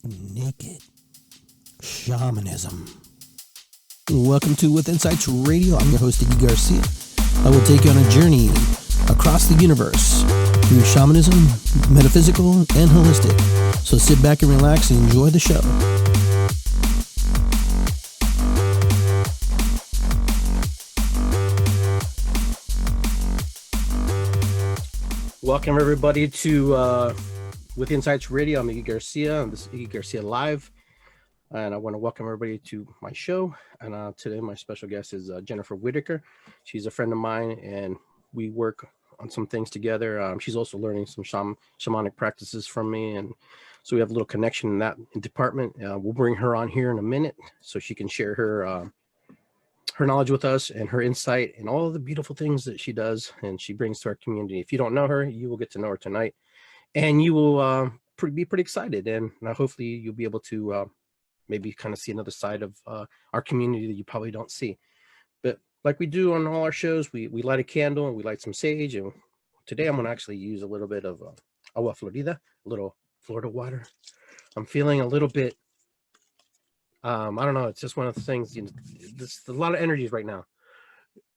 naked shamanism. Welcome to With Insights Radio. I'm your host, Iggy Garcia. I will take you on a journey across the universe through shamanism, metaphysical, and holistic. So sit back and relax and enjoy the show. Welcome everybody to With Insights Radio. I'm Iggy Garcia. This is Iggy Garcia Live. And I want to welcome everybody to my show. And today my special guest is Jennifer Whitaker. She's a friend of mine and we work on some things together. She's also learning some shamanic practices from me. And so we have a little connection in that department. We'll bring her on here in a minute so she can share her knowledge with us and her insight and all of the beautiful things that she does and she brings to our community. If you don't know her, you will get to know her tonight. And you will be pretty excited. And hopefully you'll be able to maybe kind of see another side of our community that you probably don't see. But like we do on all our shows, we light a candle and we light some sage. And today I'm going to actually use a little bit of agua florida, a little Florida water. I'm feeling a little bit, I don't know. It's just one of the things, there's a lot of energies right now.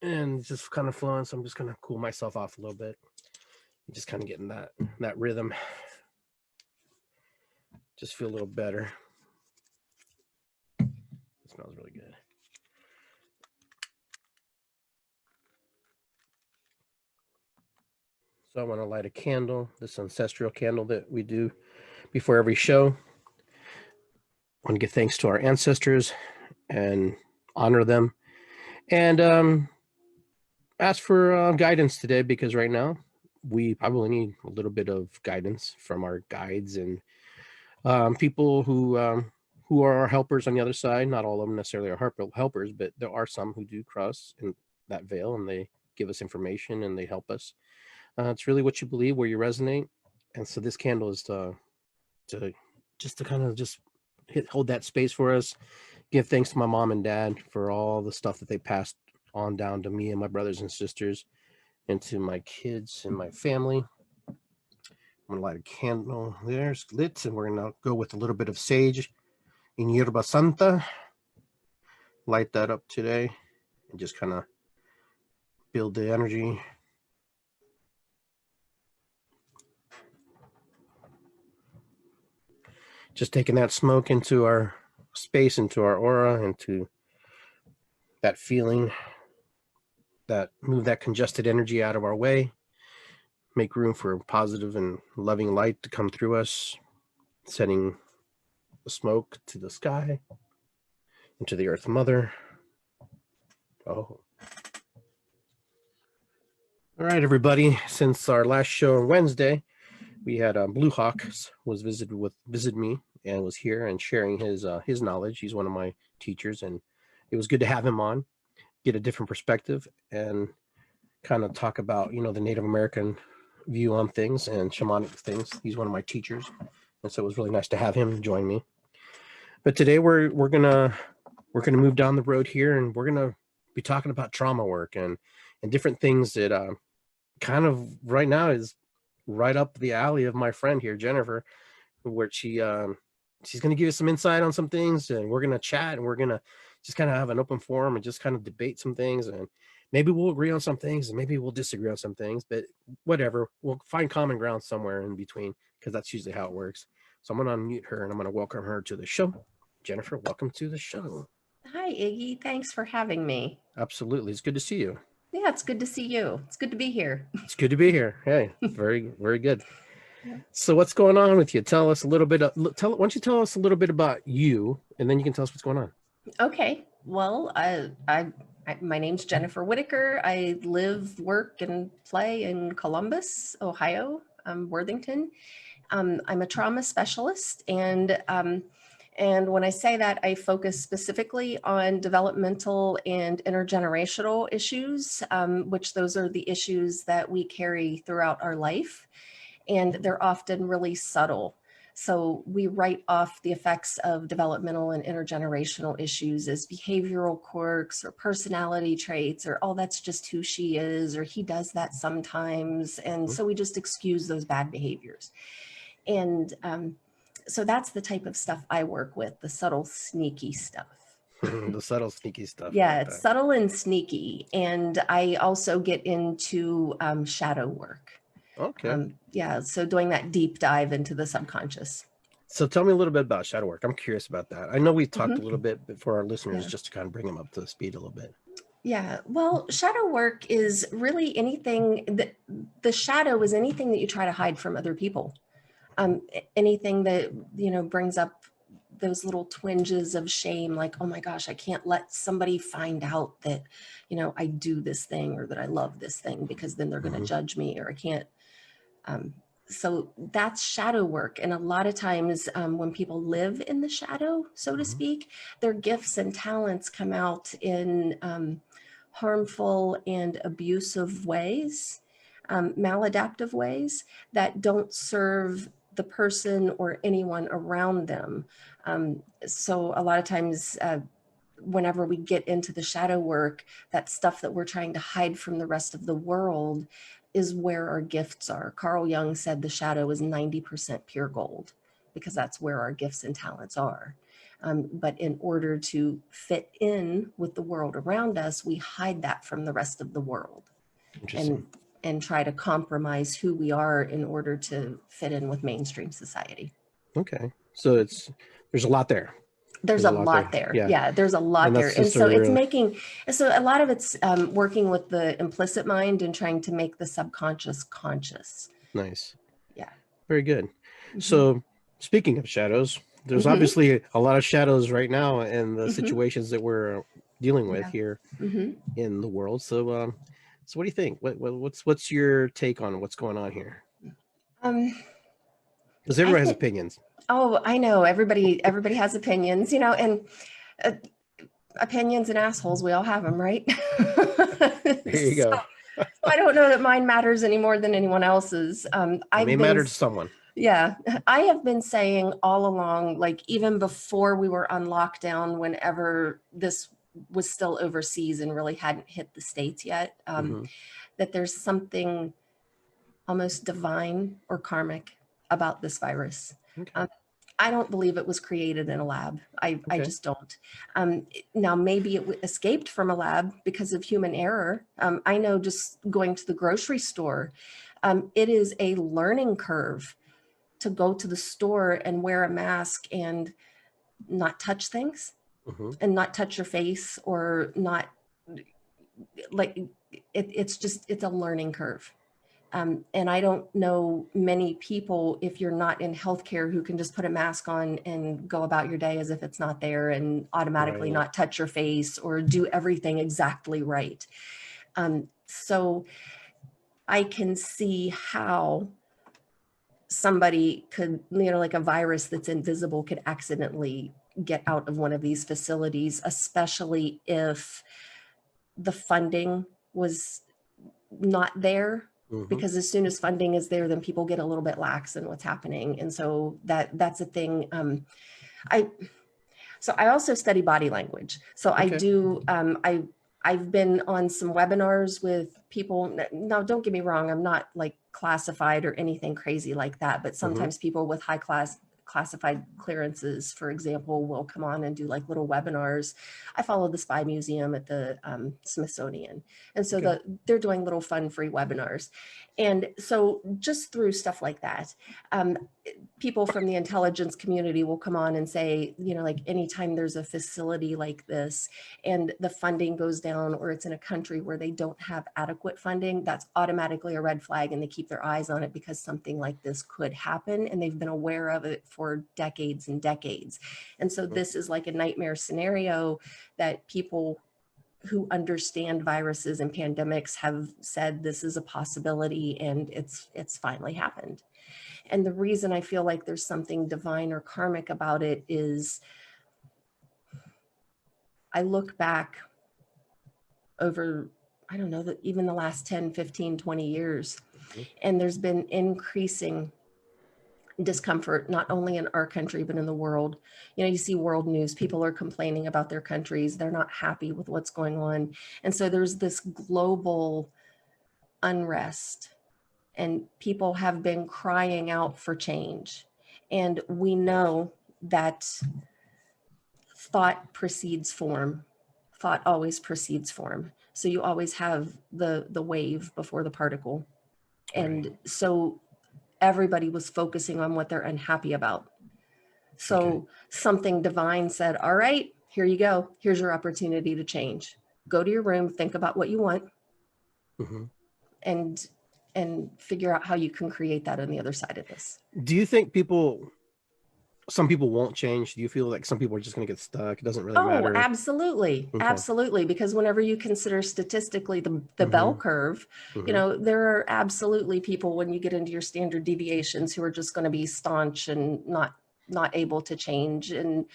And it's just kind of flowing. So I'm just going to cool myself off a little bit. Just kind of getting that rhythm. Just feel a little better. It smells really good. So I want to light a candle, this ancestral candle that we do before every show. I want to give thanks to our ancestors and honor them. And ask for guidance today, because right now we probably need a little bit of guidance from our guides and people who are our helpers on the other side. Not all of them necessarily are helpers, but there are some who do cross in that veil and they give us information and they help us. It's really what you believe, where you resonate. And so this candle is to kind of just hold that space for us. Give thanks to my mom and dad for all the stuff that they passed on down to me and my brothers and sisters and to my kids and my family. I'm going to light a candle. There's lit, and we're going to go with a little bit of sage in Yerba Santa. Light that up today and just kind of build the energy. Just taking that smoke into our space, into our aura, into that feeling, that move that congested energy out of our way, make room for positive and loving light to come through us, sending the smoke to the sky, into the Earth Mother. Oh. All right, everybody. Since our last show on Wednesday, we had Blue Hawks visit me and was here and sharing his knowledge. He's one of my teachers, and it was good to have him on, get a different perspective, and kind of talk about the Native American view on things and shamanic things. He's one of my teachers, and so it was really nice to have him join me. But today we're gonna move down the road here, and we're gonna be talking about trauma work and different things that kind of right now is right up the alley of my friend here, Jennifer, where she's going to give us some insight on some things, and we're going to chat, and we're going to just kind of have an open forum and just kind of debate some things, and maybe we'll agree on some things and maybe we'll disagree on some things, but whatever, we'll find common ground somewhere in between, because that's usually how it works. So I'm going to unmute her and I'm going to welcome her to the show. Jennifer, welcome to the show. Hi, Iggy. Thanks for having me. Absolutely. It's good to see you. Yeah, it's good to see you. It's good to be here. It's good to be here. Hey, very, very good. Yeah. So what's going on with you? Tell us a little bit. Why don't you tell us a little bit about you, and then you can tell us what's going on. Okay. Well, my name's Jennifer Whitaker. I live, work, and play in Columbus, Ohio, Worthington. I'm a trauma specialist, and when I say that, I focus specifically on developmental and intergenerational issues, which those are the issues that we carry throughout our life. And they're often really subtle. So we write off the effects of developmental and intergenerational issues as behavioral quirks or personality traits, or, oh, that's just who she is, or he does that sometimes. And so we just excuse those bad behaviors. And So that's the type of stuff I work with, the subtle, sneaky stuff. The subtle, sneaky stuff. I Yeah, like it's that. subtle and sneaky. And I also get into shadow work. Okay. Yeah, so doing that deep dive into the subconscious. So tell me a little bit about shadow work. I'm curious about that. I know we talked a Hmm. little bit for our listeners Yeah. just to kind of bring them up to speed a little bit. Yeah, well, shadow work is really anything that the shadow is anything that you try to hide from other people. Anything that, brings up those little twinges of shame, like, oh my gosh, I can't let somebody find out that, I do this thing or that I love this thing because then they're going to Mhm. judge me, or I can't. Um, so that's shadow work. And a lot of times when people live in the shadow, so to Mhm. speak, their gifts and talents come out in harmful and abusive ways, maladaptive ways that don't serve the person or anyone around them. So a lot of times, whenever we get into the shadow work, that stuff that we're trying to hide from the rest of the world is where our gifts are. Carl Jung said the shadow is 90% pure gold because that's where our gifts and talents are. But in order to fit in with the world around us, we hide that from the rest of the world Interesting. and try to compromise who we are in order to fit in with mainstream society. Okay. So there's a lot there. There's There's a a lot there. lot there. Yeah. Yeah, there's a lot And there. that's And just a so it's real making, so a lot of it's working with the implicit mind and trying to make the subconscious conscious. nice. Yeah. Very good. Hmm. So speaking of shadows, there's Hmm. obviously a lot of shadows right now in the Hmm. situations that we're dealing with Yeah. here Hmm. in the world. So what do you think? What's your take on what's going on here? Um, Because I everyone has think, opinions. oh, I know everybody has opinions, and uh, opinions and assholes, we all have them, right? Here you So go. I don't know that mine matters any more than anyone else's. It may I've been matter to someone. Yeah, I have been saying all along, like even before we were on lockdown, whenever this was still overseas and really hadn't hit the States yet, Hmm. that there's something almost divine or karmic about this virus. Okay. Um, I don't believe it was created in a lab. I Okay. just don't. Now, maybe it escaped from a lab because of human error. I know just going to the grocery store, it is a learning curve to go to the store and wear a mask and not touch things Hmm. and not touch your face or not like it's a learning curve. And I don't know many people, if you're not in healthcare, who can just put a mask on and go about your day as if it's not there and automatically Right. not touch your face or do everything exactly right. So I can see how somebody could, like a virus that's invisible could accidentally get out of one of these facilities, especially if the funding was not there. Hmm. Because as soon as funding is there, then people get a little bit lax in what's happening. And so that's a thing. I So I also study body language. So I Okay. do, I've been on some webinars with people. Now, don't get me wrong, I'm not like classified or anything crazy like that, but Hmm. sometimes people with classified clearances, for example, will come on and do like little webinars. I follow the Spy Museum at the Smithsonian. And so Okay. they're doing little fun free webinars. And so just through stuff like that, um, people from the intelligence community will come on and say, like anytime there's a facility like this and the funding goes down or it's in a country where they don't have adequate funding, that's automatically a red flag and they keep their eyes on it because something like this could happen and they've been aware of it for decades and decades. And so this is like a nightmare scenario that people who understand viruses and pandemics have said this is a possibility, and it's finally happened. And the reason I feel like there's something divine or karmic about it is I look back over, I don't know, even the last 10, 15, 20 years, Mhm. and there's been increasing discomfort, not only in our country, but in the world. You see world news, people are complaining about their countries. They're not happy with what's going on. And so there's this global unrest, and people have been crying out for change. And we know that thought precedes form. Thought always precedes form. So you always have the wave before the particle. And Right. so everybody was focusing on what they're unhappy about. So Okay. something divine said, all right, here you go. Here's your opportunity to change. Go to your room, think about what you want, Hmm. and figure out how you can create that on the other side of this. Do you think some people won't change? Do you feel like some people are just going to get stuck? It doesn't really Oh, matter. absolutely. Okay. Absolutely. Because whenever you consider statistically the bell Hmm. curve, Hmm. there are absolutely people when you get into your standard deviations who are just going to be staunch and not able to change, and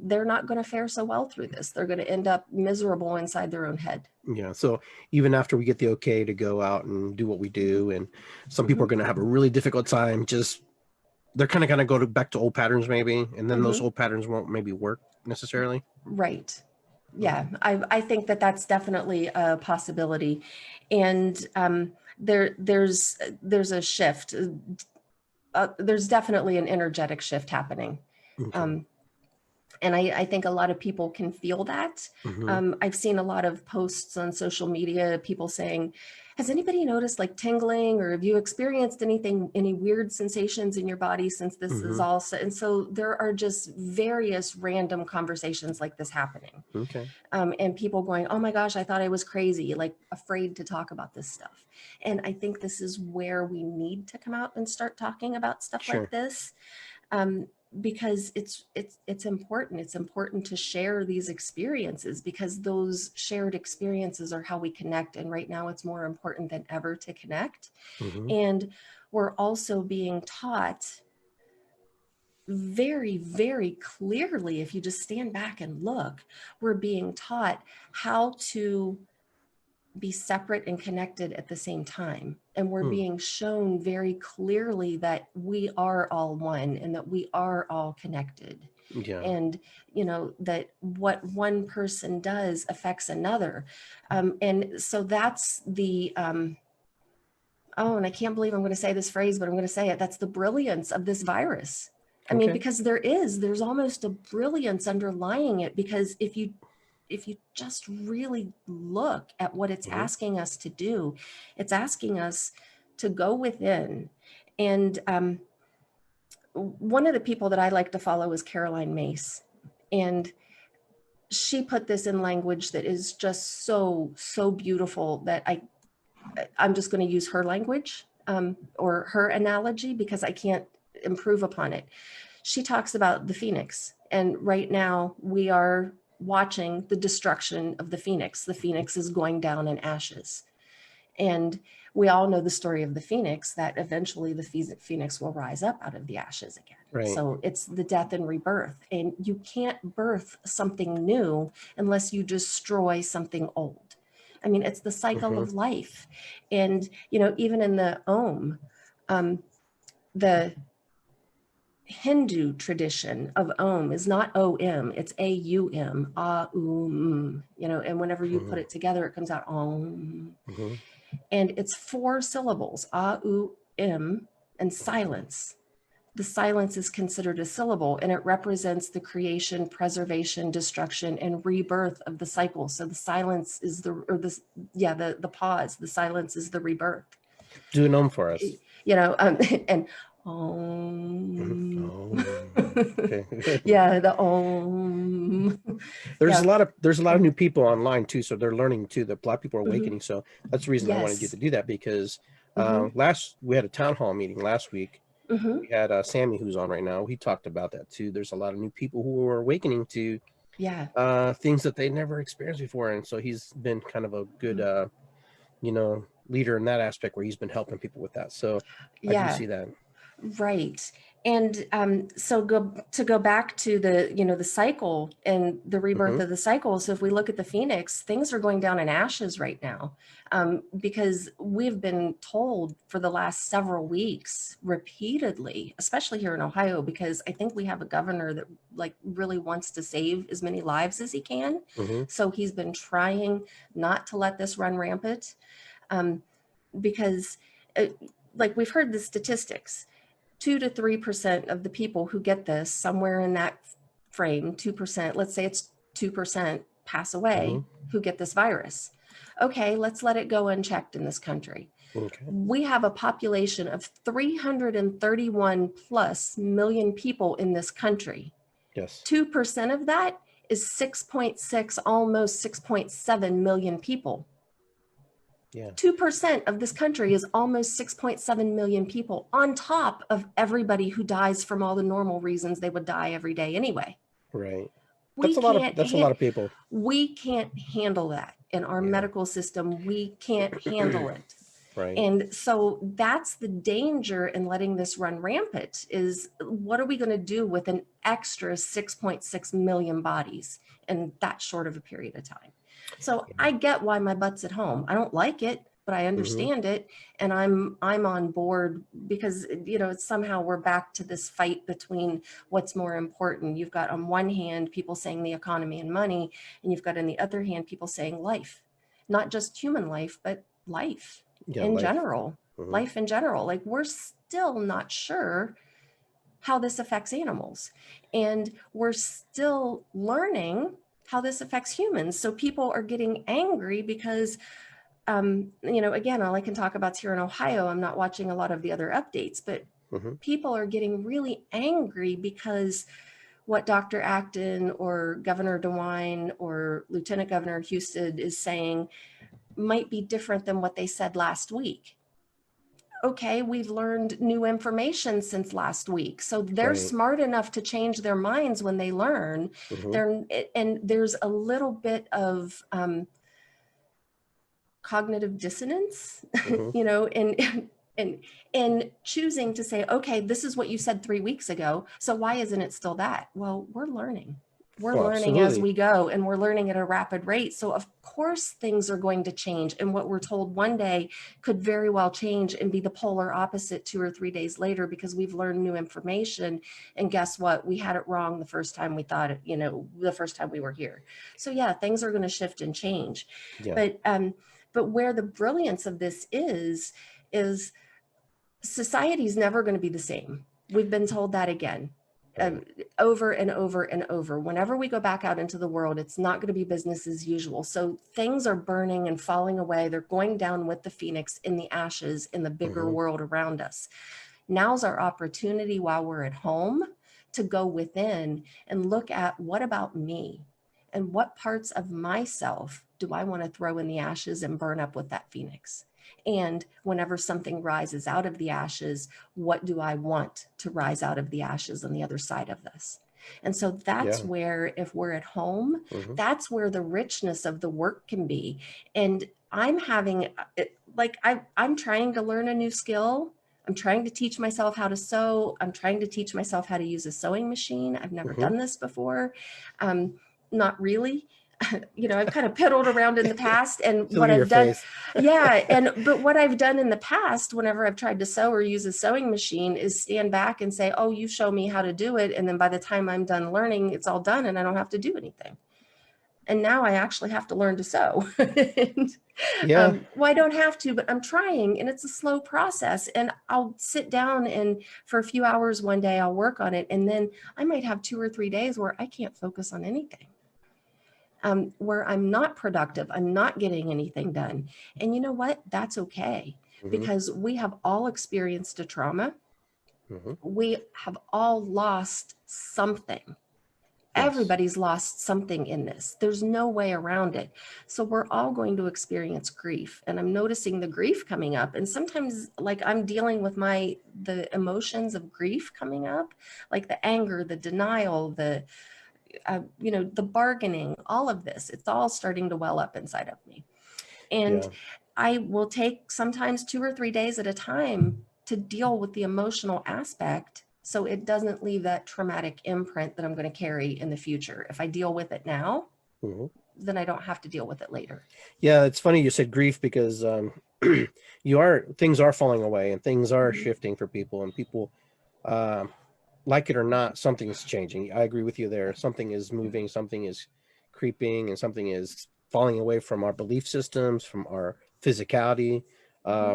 they're not going to fare so well through this. They're going to end up miserable inside their own head. Yeah. So even after we get the okay to go out and do what we do, and some people Hmm. are going to have a really difficult time, just they're kind of going to go back to old patterns maybe, and then those Hmm. old patterns won't maybe work necessarily. Right. Yeah, Okay. I think that that's definitely a possibility, and there's a shift. There's definitely an energetic shift happening. Okay. Um, and I think a lot of people can feel that. Hmm. I've seen a lot of posts on social media, people saying, has anybody noticed like tingling, or have you experienced any weird sensations in your body since this is Hmm. all and so there are just various random conversations like this happening. Okay. And people going, oh my gosh, I thought I was crazy, like afraid to talk about this stuff. And I think this is where we need to come out and start talking about stuff like Sure. this, um, because it's important. It's important to share these experiences, because those shared experiences are how we connect. And right now, it's more important than ever to connect. Hmm. And we're also being taught very, very clearly, if you just stand back and look, we're being taught how to be separate and connected at the same time. And we're Hmm. being shown very clearly that we are all one and that we are all connected. Yeah. And, that what one person does affects another. And so that's oh, and I can't believe I'm going to say this phrase, but I'm going to say it. That's the brilliance of this virus. I mean, Okay. because there's almost a brilliance underlying it, because if you just really look at what it's Hmm. asking us to do, it's asking us to go within. And one of the people that I like to follow is Caroline Mace. And she put this in language that is just so, so beautiful that I'm just going to use her language, or her analogy, because I can't improve upon it. She talks about the phoenix. And right now we are watching the destruction of the phoenix. The phoenix is going down in ashes. And we all know the story of the phoenix, that eventually the phoenix will rise up out of the ashes again. Right. So it's the death and rebirth. And you can't birth something new unless you destroy something old. I mean, it's the cycle Hmm. of life. And, even in the Om, the Hindu tradition of Om is not OM, it's AUM, and whenever you put Hmm. it together, it comes out Om. Hmm. And it's 4 syllables, A-U-M, and silence. The silence is considered a syllable, and it represents the creation, preservation, destruction, and rebirth of the cycle. So the silence is the pause. The silence is the rebirth. Do an for us. And Mhm. om. Oh. Okay. Yeah, the om. There's a Yeah. lot of new people online too, so they're learning too. The Black people are Hmm. awakening, so that's the reason I wanted you Yes. to do that, because Hmm. last we had a town hall meeting last week. Hmm. We had Sammy, who's on right now. He talked about that too. There's a lot of new people who are awakening to Yeah. things that they never experienced before, and so he's been kind of a good leader in that aspect, where he's been helping people with that. So I do Yeah. see that. Right. And so go back to the cycle and the rebirth Hmm. of the cycle. So if we look at the phoenix, things are going down in ashes right now, because we've been told for the last several weeks repeatedly, especially here in Ohio, because I think we have a governor that like really wants to save as many lives as he can. Hmm. So he's been trying not to let this run rampant, because like we've heard the statistics. 2 to 3% of the people who get this, somewhere in that frame, 2%, let's say it's 2% pass away who get this virus. Okay, let's let it go unchecked in this country. Okay. We have a population of 331 plus million people in this country. Yes. 2% of that is 6.6, almost 6.7 million people. Yeah. 2% of this country is almost 6.7 million people, on top of everybody who dies from all the normal reasons they would die every day anyway. Right. We That's a lot of people. We can't handle that in our medical system. We can't handle it. Right. And so that's the danger in letting this run rampant, is what are we going to do with an extra 6.6 million bodies in that short of a period of time? So I get why my butt's at home. I don't like it, but I understand it. And I'm on board, because, you know, somehow we're back to this fight between what's more important. You've got on one hand, people saying the economy and money, and you've got on the other hand, people saying life, not just human life, but life in general, life in general. Like, we're still not sure how this affects animals, and we're still learning how this affects humans. So people are getting angry because, you know, again, all I can talk about is here in Ohio. I'm not watching a lot of the other updates, but people are getting really angry because what Dr. Acton or Governor DeWine or Lieutenant Governor Houston is saying might be different than what they said last week. Okay, we've learned new information since last week. So they're smart enough to change their minds when they learn. And there's a little bit of cognitive dissonance, you know, and choosing to say, okay, this is what you said 3 weeks ago. So why isn't it still that? Well, we're learning. We're learning as we go, and we're learning at a rapid rate. So of course things are going to change. And what we're told one day could very well change and be the polar opposite 2 or 3 days later, because we've learned new information. And guess what? We had it wrong the first time we thought it, you know, the first time we were here. So yeah, things are going to shift and change. But where the brilliance of this is society's never going to be the same. We've been told that again. Over and over and over. Whenever we go back out into the world, it's not going to be business as usual. So things are burning and falling away. They're going down with the phoenix in the ashes in the bigger world around us. Now's our opportunity, while we're at home, to go within and look at, what about me? And what parts of myself do I want to throw in the ashes and burn up with that phoenix? And whenever something rises out of the ashes, what do I want to rise out of the ashes on the other side of this? And so that's where, if we're at home, that's where the richness of the work can be. And I'm having, like, I'm trying to learn a new skill. I'm trying to teach myself how to sew. I'm trying to teach myself how to use a sewing machine. I've never done this before. Not really. You know, I've kind of piddled around in the past, and what I've done, but what I've done in the past, whenever I've tried to sew or use a sewing machine, is stand back and say, oh, you show me how to do it. And then by the time I'm done learning, it's all done and I don't have to do anything. And now I actually have to learn to sew. Well, I don't have to, but I'm trying, and it's a slow process. And I'll sit down, and for a few hours one day, I'll work on it. And then I might have 2 or 3 days where I can't focus on anything. Where I'm not productive, I'm not getting anything done. And you know what? That's okay, because we have all experienced a trauma. We have all lost something. Everybody's lost something in this. There's no way around it. So we're all going to experience grief. And I'm noticing the grief coming up. And sometimes, like, I'm dealing with the emotions of grief coming up, like the anger, the denial, the you know, the bargaining, all of this, it's all starting to well up inside of me. And I will take sometimes 2 or 3 days at a time to deal with the emotional aspect, so it doesn't leave that traumatic imprint that I'm going to carry in the future. If I deal with it now, then I don't have to deal with it later. Yeah, it's funny you said grief, because things are falling away and things are shifting for people, and people, like it or not, something's changing. I agree with you there. Something is moving, something is creeping, and something is falling away from our belief systems, from our physicality.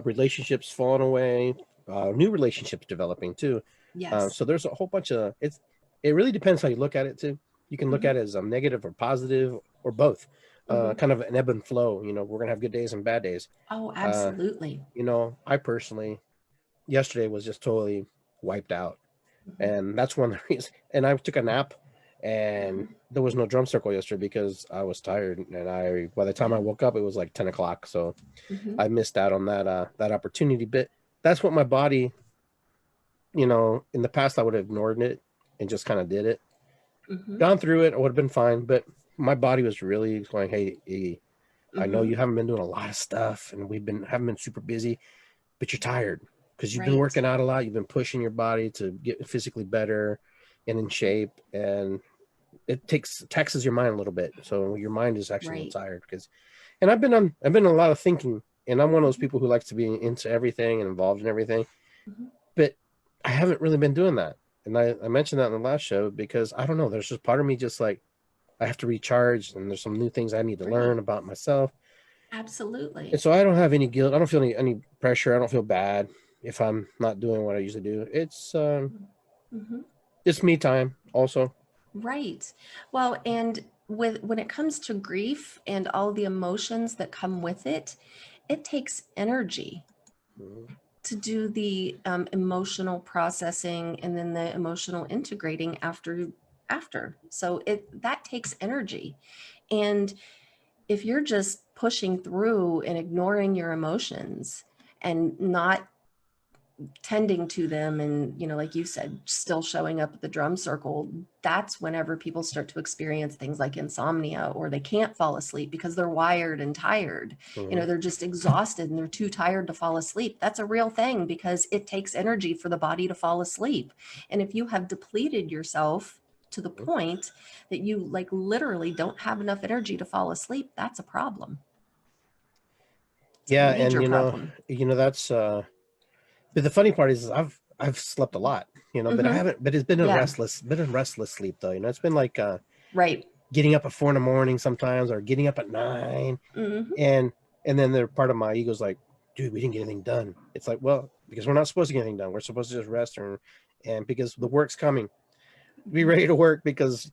Relationships falling away. new relationships developing too. Yes. So there's a whole bunch of it really depends how you look at it too. You can look Hmm. at it as negative or positive or both. Hmm. Kind of an ebb and flow. We're gonna have good days and bad days. Oh, Uh, absolutely. I personally yesterday was just totally wiped out, Hmm. and that's one of the reasons. And I took a nap, and Hmm. there was no drum circle yesterday because I was tired, and I by the time I Yeah. woke up, it was like 10 o'clock. So Hmm. I missed out on that opportunity. But that's what my body, in the past I would have ignored it and just kind of did it, Hmm. gone through it, I would have been fine. But my body was really going, hey, Iggy, I know Hmm. you haven't been doing a lot of stuff, and haven't been super busy, but you're tired because you've been Right. working out a lot. You've been pushing your body to get physically better and in shape, and it taxes your mind a little bit. So your mind is actually a Right. little tired and I've been a lot of thinking, and I'm one of those Hmm. people who likes to be into everything and involved in everything, Hmm. but I haven't really been doing that. And I mentioned that in the last show because I don't know. There's just part of me just like I have to recharge, and there's some new things I need to Right. learn about myself. And Absolutely. so I don't have any guilt. I don't feel any pressure. I don't feel bad if I'm not doing what I usually do. Hmm. It's me time also. Right. Well, and when it comes to grief and all the emotions that come with it, it takes energy Mhm. to do the emotional processing and then the emotional integrating after. So it that takes energy. And if you're just pushing through and ignoring your emotions and not tending to them and like you said, still showing up at the drum circle, that's whenever people start to experience things like insomnia, or they can't fall asleep because they're wired and tired. Mhm. They're just exhausted and they're too tired to fall asleep. That's a real thing because it takes energy for the body to fall asleep. And if you have depleted yourself to the Mhm. point that you like literally don't have enough energy to fall asleep, that's a problem. It's a Yeah, and major problem. that's but the funny part is I've slept a lot, but I Hmm. haven't but it's been Yeah. a restless sleep though. It's been like Right. getting up at 4 in the morning sometimes, or getting up at 9. Hmm. And then the part of my ego's like, dude, we didn't get anything done. It's like, well, because we're not supposed to get anything done. We're supposed to just rest, and because the work's coming. Be ready to work, because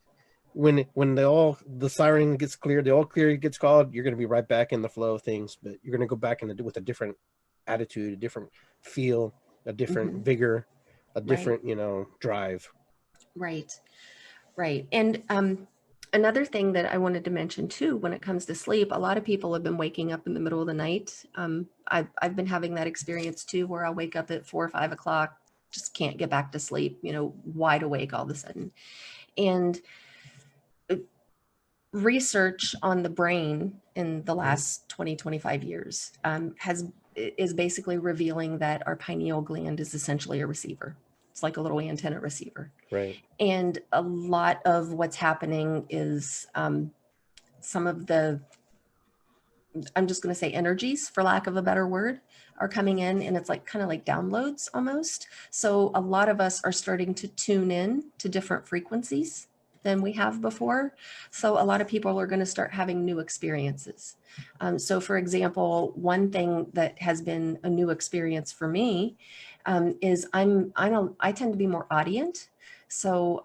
when the siren gets cleared, the all clear gets called, you're going to be right back in the flow of things, but you're going to go back with a different attitude, a different feel, a different Hmm. vigor, a Right. different drive. Right. Right. And another thing that I wanted to mention too, when it comes to sleep, a lot of people have been waking up in the middle of the night. I've been having that experience too, where I'll wake up at 4 or 5 o'clock, just can't get back to sleep, wide awake all of a sudden. And research on the brain in the Mhm. last 20, 25 years is basically revealing that our pineal gland is essentially a receiver. It's like a little antenna receiver. Right. And a lot of what's happening is some of the, I'm just going to say energies, for lack of a better word, are coming in, and it's like kind of like downloads almost. So a lot of us are starting to tune in to different frequencies than we have before. So a lot of people are going to start having new experiences. So for example, one thing that has been a new experience for me is I tend to be more audient. So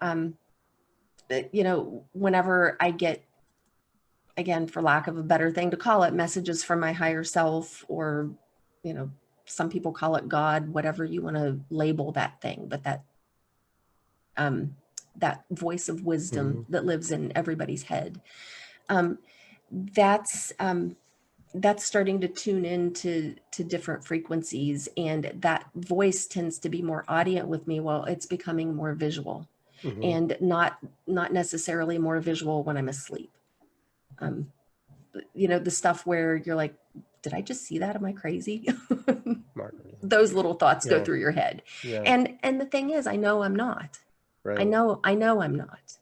whenever I get, again, for lack of a better thing to call it, messages from my higher self, or, you know, some people call it God, whatever you want to label that thing, but um, that voice of wisdom Mm-hmm. that lives in everybody's head. Um, that's that's starting to tune into different frequencies, and that voice tends to be more audient with me. Well, it's becoming more visual, Mm-hmm. and not necessarily more visual when I'm asleep. Um, the stuff where you're like, did I just see that? Am I crazy? Margaret. Those little thoughts go Yeah. through your head. Yeah. And the thing is, I know I'm not. I Right. know I know I'm not.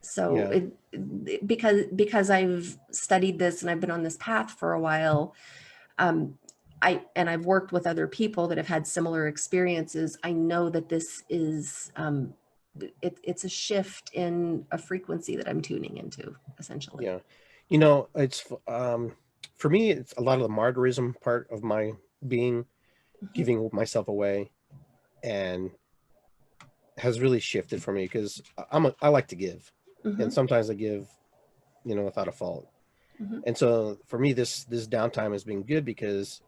So Yeah. because I've studied this and I've been on this path for a while, um, I've worked with other people that have had similar experiences. I know that this is it's a shift in a frequency that I'm tuning into, essentially. Yeah. It's for me, it's a lot of the martyrism part of my being. Mhm. giving myself away, and has really shifted for me because I like to give, and Mhm. sometimes I give, without a fault. Mhm. And so for me, this downtime has been good because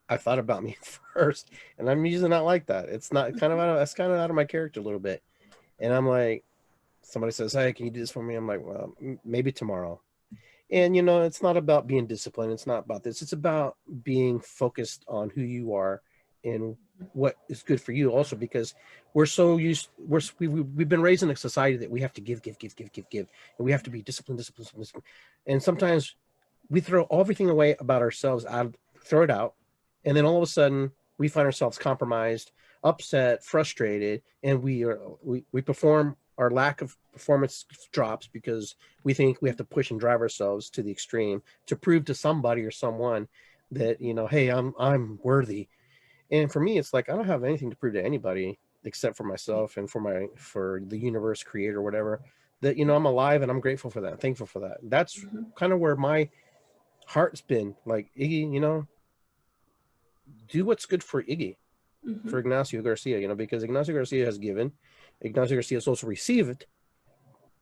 I thought about me first, and I'm usually not like that. It's not kind of Mhm. out of that's kind of out of my character a little bit. And I'm like, somebody says, "Hey, can you do this for me?" I'm like, "Well, maybe tomorrow." And it's not about being disciplined. It's not about this. It's about being focused on who you are and what is good for you. Also, because we're so used, we've been raised in a society that we have to give, give, give, give, give, give, and we have to be disciplined, disciplined, disciplined, disciplined. And sometimes we throw everything away about ourselves out, throw it out, and then all of a sudden we find ourselves compromised, upset, frustrated, and we perform. Our lack of performance drops because we think we have to push and drive ourselves to the extreme to prove to somebody or someone that hey, I'm worthy. And for me, it's like I don't have anything to prove to anybody except for myself and for the universe, creator, whatever. That I'm alive, and I'm grateful for that, thankful for that. That's Mhm. kind of where my heart's been. Like, Iggy, do what's good for Iggy, for Mhm. Ignacio Garcia, because Ignacio Garcia has given, Ignacio Garcia has also received,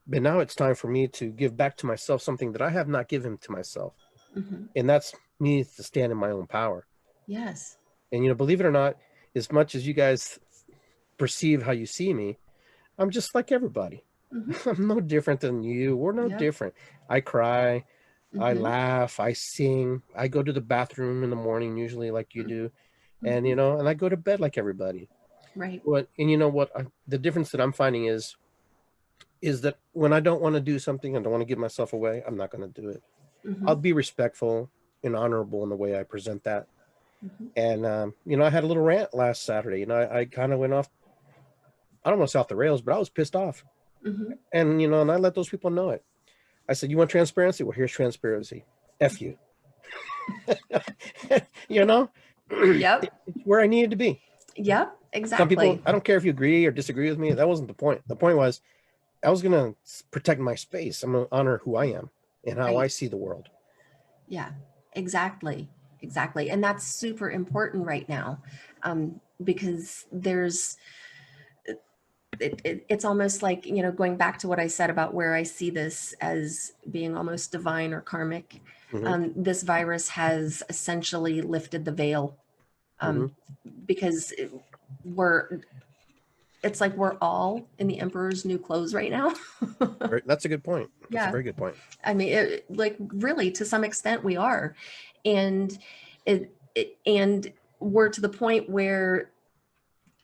but now it's time for me to give back to myself something that I have not given to myself. Mhm. And that's me to stand in my own power. Yes. And, believe it or not, as much as you guys perceive how you see me, I'm just like everybody. Mhm. I'm no different than you. We're no Yep. different. I cry, I Mhm. laugh, I sing, I go to the bathroom in the morning, usually like you do. And, Mhm. and I go to bed like everybody. Right. And you know what? The difference that I'm finding is that when I don't want to do something, I don't want to give myself away, I'm not going to do it. I'll Mhm. be respectful and honorable in the way I present that. Mhm. And, I had a little rant last Saturday. I kind of went off, I don't want to say off the rails, but I was pissed off. Mhm. And, and I let those people know it. I said, you want transparency? Well, here's transparency. F you. you know, Yep. it's where I needed to be. Yep. Some people, Exactly. I don't care if you agree or disagree with me. That wasn't the point. The point was I was going to protect my space. I'm going to honor who I am and how I Right. see the world. Yeah. Exactly. Exactly. And that's super important right now, because it's almost like, going back to what I said about where I see this as being almost divine or karmic. Mm-hmm. This virus has essentially lifted the veil, Mm-hmm. um, because we're it's like we're all in the emperor's new clothes right now. That's a good point. That's a Yeah. very good point. I mean, like really, to some extent, we are, and and we're to the point where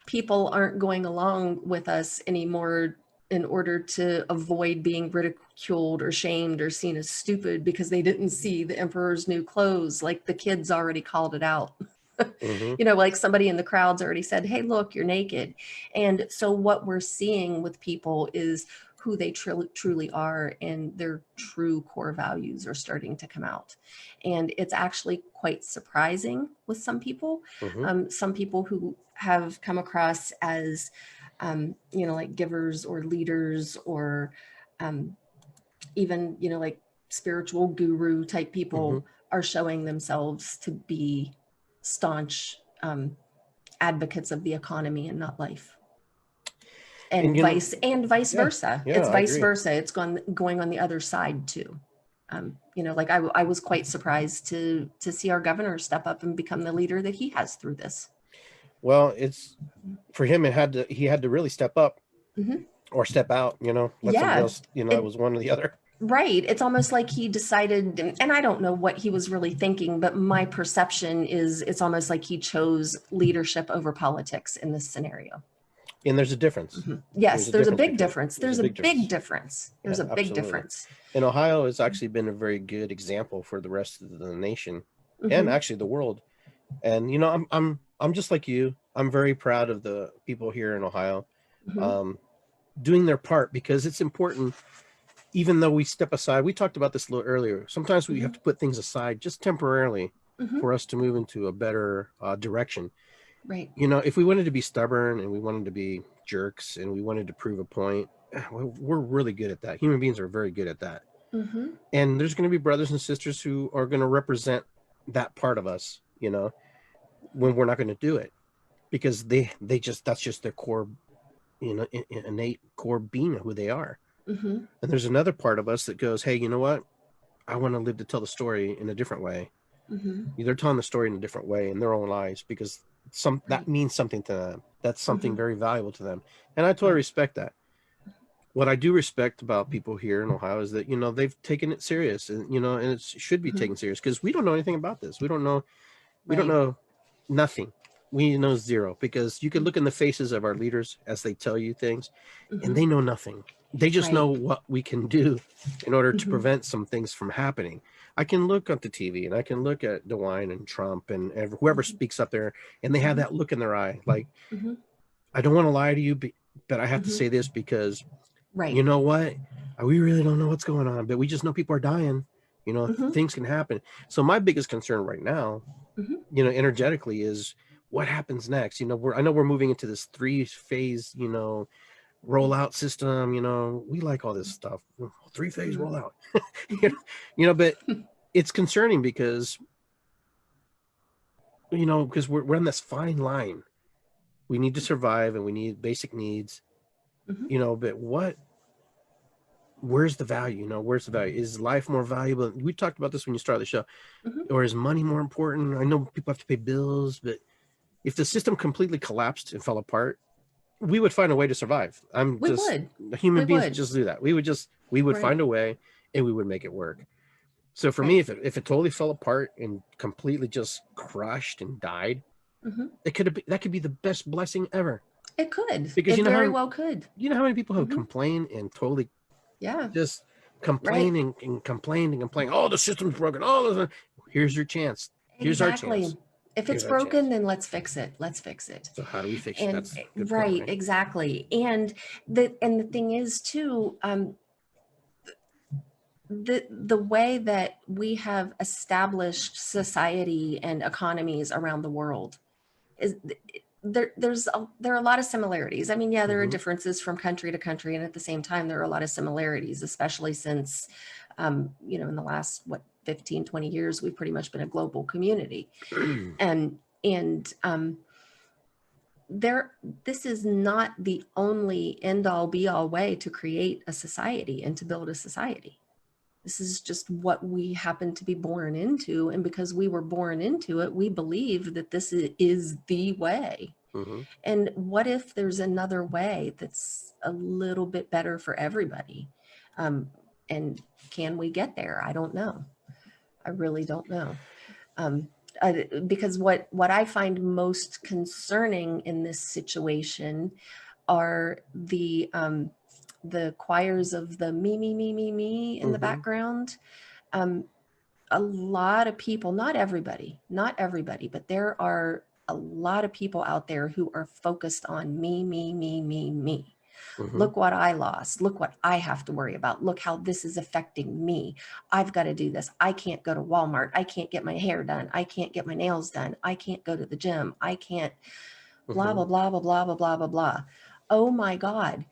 people aren't going along with us anymore in order to avoid being ridiculed or shamed or seen as stupid because they didn't see the emperor's new clothes. Like the kids already called it out. Mm-hmm. Like somebody in the crowd's already said, hey, look, you're naked. And so what we're seeing with people is who they truly are, and their true core values are starting to come out. And it's actually quite surprising with Mm-hmm. some people who have come across as, like givers or leaders or um, even, like spiritual guru type Mm-hmm. people are showing themselves to be staunch advocates of the economy and not life. And And vice yeah, versa. yeah, It's I vice agree. versa. It's going on the other side too. Like I was quite surprised to see our governor step up and become the leader that he has through this. Well, it's for him. He had to really step up Hmm. or step out. Let somebody Yeah, else. It it was one or the other. right. It's almost like he decided, and I don't know what he was really thinking, but my perception is it's almost like he chose leadership over politics in this scenario. And there's a difference. Yes, There's a there's a difference big between. difference. There's a There's a big big difference. difference. There's Yeah, a big absolutely. difference. And Ohio has actually been a very good example for the rest of the nation, and Hmm. actually the world. And I'm just like you. I'm very proud of the people here in Ohio, Hmm. um, doing their part because it's important. Even though we step aside, we talked about this a little earlier. Sometimes we have Hmm. to put things aside just temporarily Hmm. for us to move into a better direction. Right. If we wanted to be stubborn and we wanted to be jerks and we wanted to prove a point, we're really good at that. Human beings are very good at that. Hmm. And there's going to be brothers and sisters who are going to represent that part of us. when we're not going to do it, because they just, that's just their core, innate core being of who they are. Mm-hmm. And there's another part of us that goes, hey, you know what? I want to live to tell the story in a different way. Mm-hmm. They're telling the story in a different way in their own lives, because that Right. means something to them. That's something Mm-hmm. very valuable to them. And I totally Right. respect that. What I do respect about people here in Ohio is that, they've taken it serious, and, and it should be Mm-hmm. taken serious, because we don't know anything about this. We don't Right. know nothing. We know zero, because you can look in the faces of our leaders as they tell you things, and Mm-hmm. they know nothing. They just know Right. what we can do in order to Mm-hmm. prevent some things from happening. I can look at the TV, and I can look at DeWine and Trump and whoever speaks up there, and they have Mm-hmm. that look in their eye. Like, Mm-hmm. I don't want to lie to you, but I have to Mm-hmm. say this, because you Right. know what? We really don't know what's going on, but we just know people are dying. Mm-hmm. Things can happen. So my biggest concern right now, Mm-hmm. energetically, is what happens next. I know we're moving into this 3-phase, rollout system. We like all this stuff. 3-phase rollout. Mm-hmm. But it's concerning, because we're on this fine line. We need to survive, and we need basic needs. Mm-hmm. But where's the value? Where's the value? Is life more valuable? We talked about this when you started the show. Mm-hmm. Or is money more important? I know people have to pay bills, but if the system completely collapsed and fell apart, we would find a way to survive. We would. Human We beings would. just do that. We would Right. find a way, and we would make it work. So for me, Right. if it totally fell apart and completely just crushed and died, Mm-hmm. that could be the best blessing ever. It could. Because It very well could. how many people have Mm-hmm. complained and totally Yeah. just Right. complain and complain and complain. Oh, the system's broken. Oh, here's your chance. Here's our chance. Exactly. If it's Here's our broken, chance. then let's fix it. Let's fix it. So how do we fix it? And That's a good point, right, right? exactly. And the thing is too, the way that we have established society and economies around the world is there are a lot of similarities. I mean, yeah, there are Mm-hmm. differences from country to country, and at the same time there are a lot of similarities, especially since in the last 15, 20 years we've pretty much been a global community. And this is not the only end all be all way to create a society and to build a society. This is just what we happen to be born into. And because we were born into it, we believe that this is the way. Mm-hmm. And what if there's another way that's a little bit better for everybody? And can we get there? I don't know. I really don't know. Because what I find most concerning in this situation are the choirs of the me in the Mm-hmm. background. A lot of people, not everybody, but there are a lot of people out there who are focused on me. Mm-hmm. Look what I lost. Look what I have to worry about. Look how this is affecting me. I've got to do this. I can't go to Walmart. I can't get my hair done. I can't get my nails done. I can't go to the gym. I can't blah, Mm-hmm. blah, blah, blah, blah, blah, blah, blah, blah. Oh my God.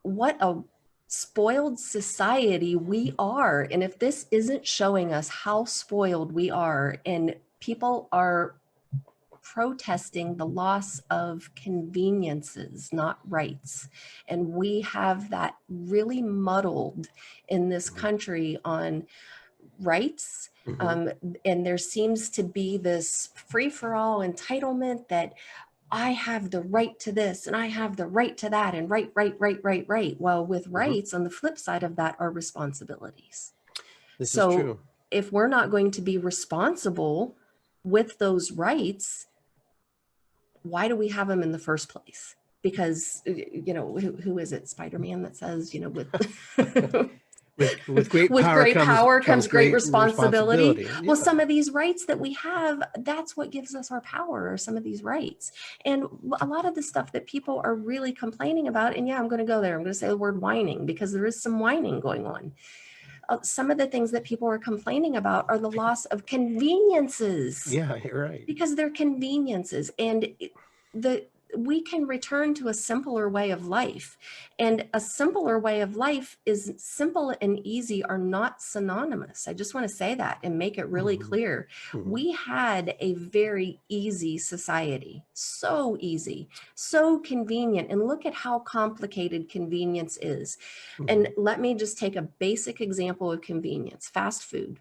What a spoiled society we are. And if this isn't showing us how spoiled we are, and people are protesting the loss of conveniences, not rights. And we have that really muddled in this country on rights. Mm-hmm. And there seems to be this free for all entitlement that I have the right to this and I have the right to that, and right. Well, with Mm-hmm. rights, on the flip side of that are responsibilities. This is So true. if we're not going to be responsible with those rights, why do we have them in the first place? Because who is it, Spider-Man, that says, with With great with power great power comes great responsibility. responsibility. Well, Yeah. some of these rights that we have, that's what gives us our power, or some of these rights. And a lot of the stuff that people are really complaining about, and yeah, I'm going to go there, I'm going to say the word whining, because there is some whining going on. Some of the things that people are complaining about are the loss of conveniences. Yeah, you're right. Because they're conveniences. And we can return to a simpler way of life. And a simpler way of life is simple and easy are not synonymous. I just want to say that and make it really clear. We had a very easy society, so easy, so convenient. And look at how complicated convenience is. And let me just take a basic example of convenience, fast food.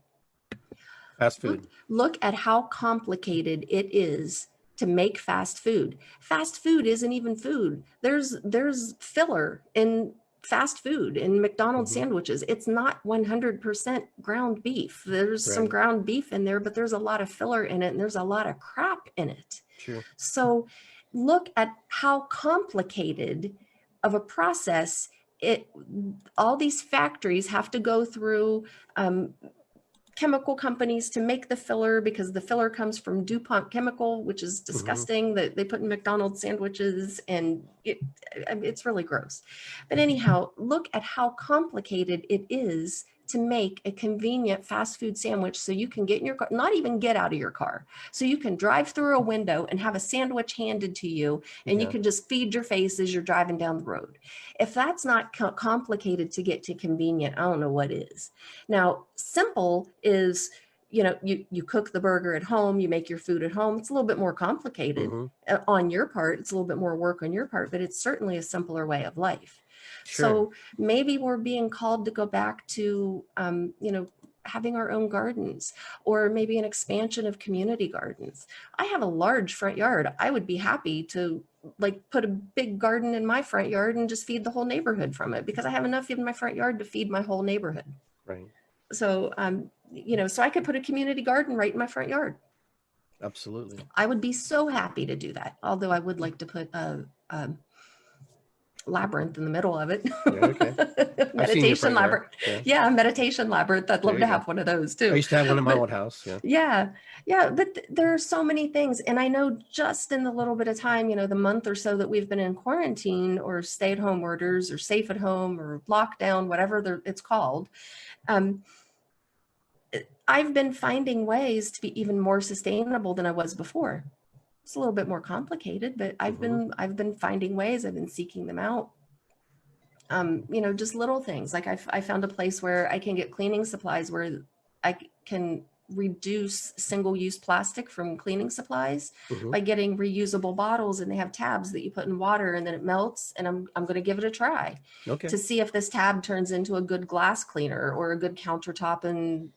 Fast food. Look at how complicated it is to make fast food. Fast food isn't even food. There's filler in fast food, in McDonald's sandwiches. It's not 100% ground beef. There's some ground beef in there, but there's a lot of filler in it and there's a lot of crap in it. Sure. So look at how complicated of a process all these factories have to go through, chemical companies to make the filler, because the filler comes from DuPont chemical, which is disgusting, that they put in McDonald's sandwiches, and it's really gross. But anyhow, look at how complicated it is to make a convenient fast food sandwich, so you can get in your car, not even get out of your car, so you can drive through a window and have a sandwich handed to you, and you can just feed your face as you're driving down the road. If that's not complicated to get to convenient, I don't know what is. Now, simple is, you cook the burger at home, you make your food at home. It's a little bit more complicated on your part. It's a little bit more work on your part, but it's certainly a simpler way of life. Sure. So maybe we're being called to go back to, having our own gardens, or maybe an expansion of community gardens. I have a large front yard. I would be happy to put a big garden in my front yard and just feed the whole neighborhood from it, because I have enough in my front yard to feed my whole neighborhood. Right. So, so I could put a community garden right in my front yard. Absolutely. I would be so happy to do that. Although I would like to put a labyrinth in the middle of it. Meditation labyrinth. Yeah, meditation labyrinth. I'd love to have one of those too. I used to have one in my old house. Yeah. But there are so many things. And I know just in the little bit of time, the month or so that we've been in quarantine or stay-at-home orders or safe at home or lockdown, whatever it's called, I've been finding ways to be even more sustainable than I was before. It's a little bit more complicated, but I've been finding ways. I've been seeking them out. Just little things. Like I found a place where I can get cleaning supplies, where I can reduce single-use plastic from cleaning supplies by getting reusable bottles, and they have tabs that you put in water and then it melts. And I'm going to give it a try to see if this tab turns into a good glass cleaner or a good countertop and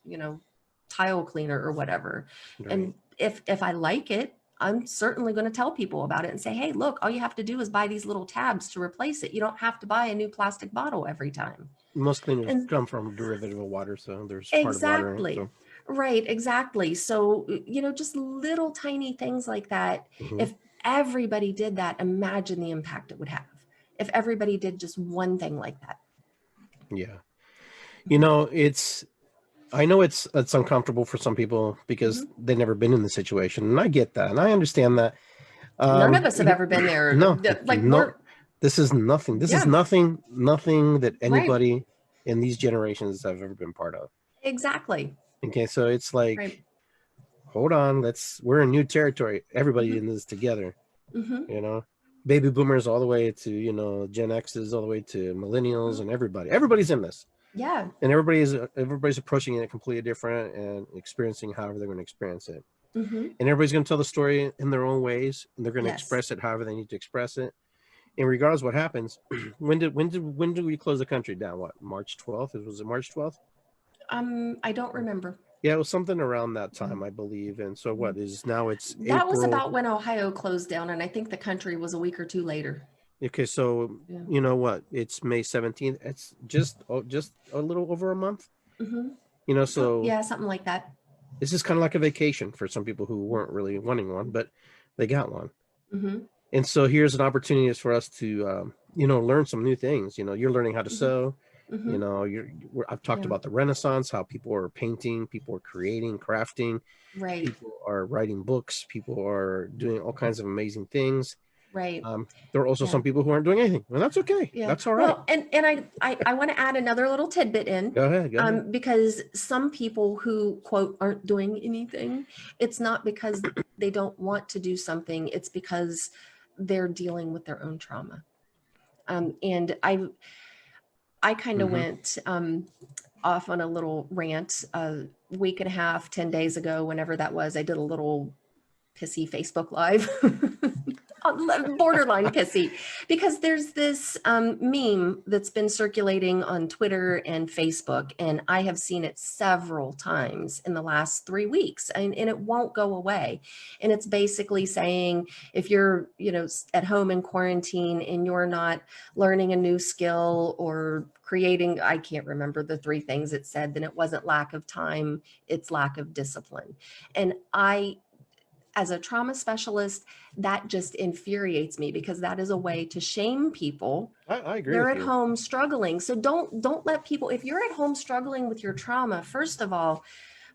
tile cleaner or whatever. Right. And if I like it, I'm certainly going to tell people about it and say, hey, look, all you have to do is buy these little tabs to replace it. You don't have to buy a new plastic bottle every time. Most cleaners come from derivative of water, so there's part of water in it, so. Right, exactly. So, just little tiny things like that. If everybody did that, imagine the impact it would have. If everybody did just one thing like that. Yeah. I know it's uncomfortable for some people because they've never been in the situation, and I get that, and I understand that. None of us have ever been there. No, this is nothing. This is nothing that anybody in these generations have ever been part of. Exactly. Okay, so it's like, hold on, we're in new territory. Everybody in this together. Baby boomers all the way to Gen X's, all the way to millennials, and everybody's in this. Yeah. And everybody's approaching it completely different and experiencing however they're going to experience it. And everybody's going to tell the story in their own ways, and they're going to express it however they need to express it. And regardless of what happens, when did we close the country down? What, March 12th? Was it March 12th? I don't remember. Yeah, it was something around that time, I believe. And so what is now? It's that April. Was about when Ohio closed down, and I think the country was a week or two later. Okay, so you know what? It's May 17th. It's just a little over a month. So yeah, something like that. This is kind of like a vacation for some people who weren't really wanting one, but they got one. And so here's an opportunity for us to learn some new things. You're learning how to sew. I've talked about the Renaissance, how people are painting, people are creating, crafting. Right. People are writing books. People are doing all kinds of amazing things. Right. There are also some people who aren't doing anything, and that's okay. Yeah. That's all right. Well, and I want to add another little tidbit in. Go ahead. Because some people who, quote, aren't doing anything, it's not because they don't want to do something. It's because they're dealing with their own trauma. And I kind of went off on a little rant a week and a half, 10 days ago, whenever that was. I did a little pissy Facebook Live, borderline pissy, because there's this meme that's been circulating on Twitter and Facebook, and I have seen it several times in the last 3 weeks, and it won't go away. And it's basically saying, if you're, at home in quarantine and you're not learning a new skill or creating, I can't remember the 3 things it said, then it wasn't lack of time, it's lack of discipline. And as a trauma specialist, that just infuriates me, because that is a way to shame people. I agree They're with at you. home struggling. So don't let people, if you're at home struggling with your trauma, first of all,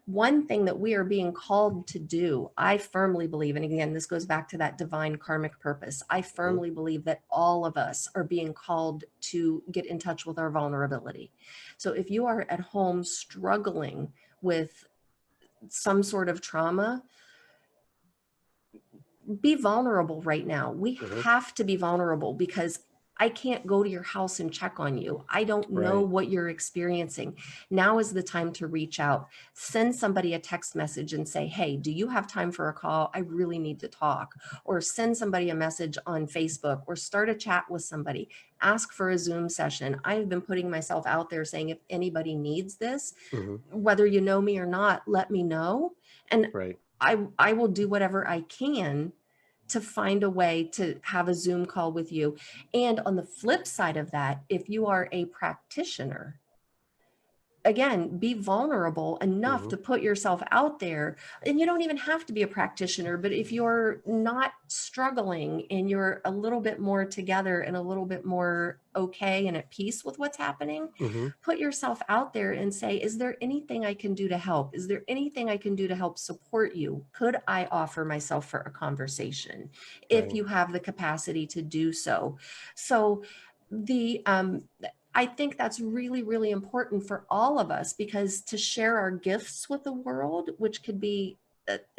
one thing that we are being called to do, I firmly believe, and again, this goes back to that divine karmic purpose. I firmly believe that all of us are being called to get in touch with our vulnerability. So if you are at home struggling with some sort of trauma, be vulnerable right now. We have to be vulnerable, because I can't go to your house and check on you. I don't know what you're experiencing. Now is the time to reach out. Send somebody a text message and say, hey, do you have time for a call? I really need to talk. Or send somebody a message on Facebook, or start a chat with somebody. Ask for a Zoom session. I've been putting myself out there saying, if anybody needs this, whether you know me or not, let me know. And I will do whatever I can to find a way to have a Zoom call with you. And on the flip side of that, if you are a practitioner, again, be vulnerable enough to put yourself out there. And you don't even have to be a practitioner, but if you're not struggling and you're a little bit more together and a little bit more okay and at peace with what's happening, put yourself out there and say, is there anything I can do to help? Is there anything I can do to help support you? Could I offer myself for a conversation if you have the capacity to do so? So I think that's really, really important for all of us, because to share our gifts with the world, which could be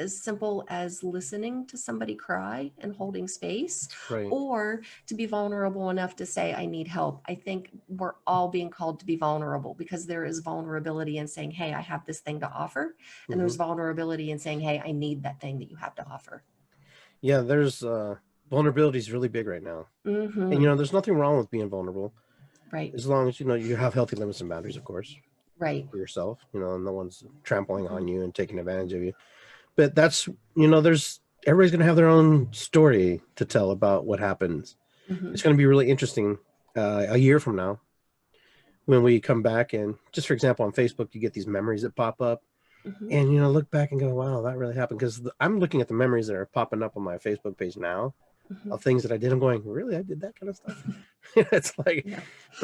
as simple as listening to somebody cry and holding space, or to be vulnerable enough to say, I need help. I think we're all being called to be vulnerable, because there is vulnerability in saying, hey, I have this thing to offer. And there's vulnerability in saying, hey, I need that thing that you have to offer. Yeah, there's vulnerability is really big right now. And, there's nothing wrong with being vulnerable. As long as, you have healthy limits and boundaries, of course. For yourself, no one's trampling on you and taking advantage of you. But that's, everybody's going to have their own story to tell about what happens. It's going to be really interesting a year from now when we come back, and just for example, on Facebook, you get these memories that pop up and, look back and go, wow, that really happened. Because I'm looking at the memories that are popping up on my Facebook page now of things that I did. I'm going, really? I did that kind of stuff? It's like,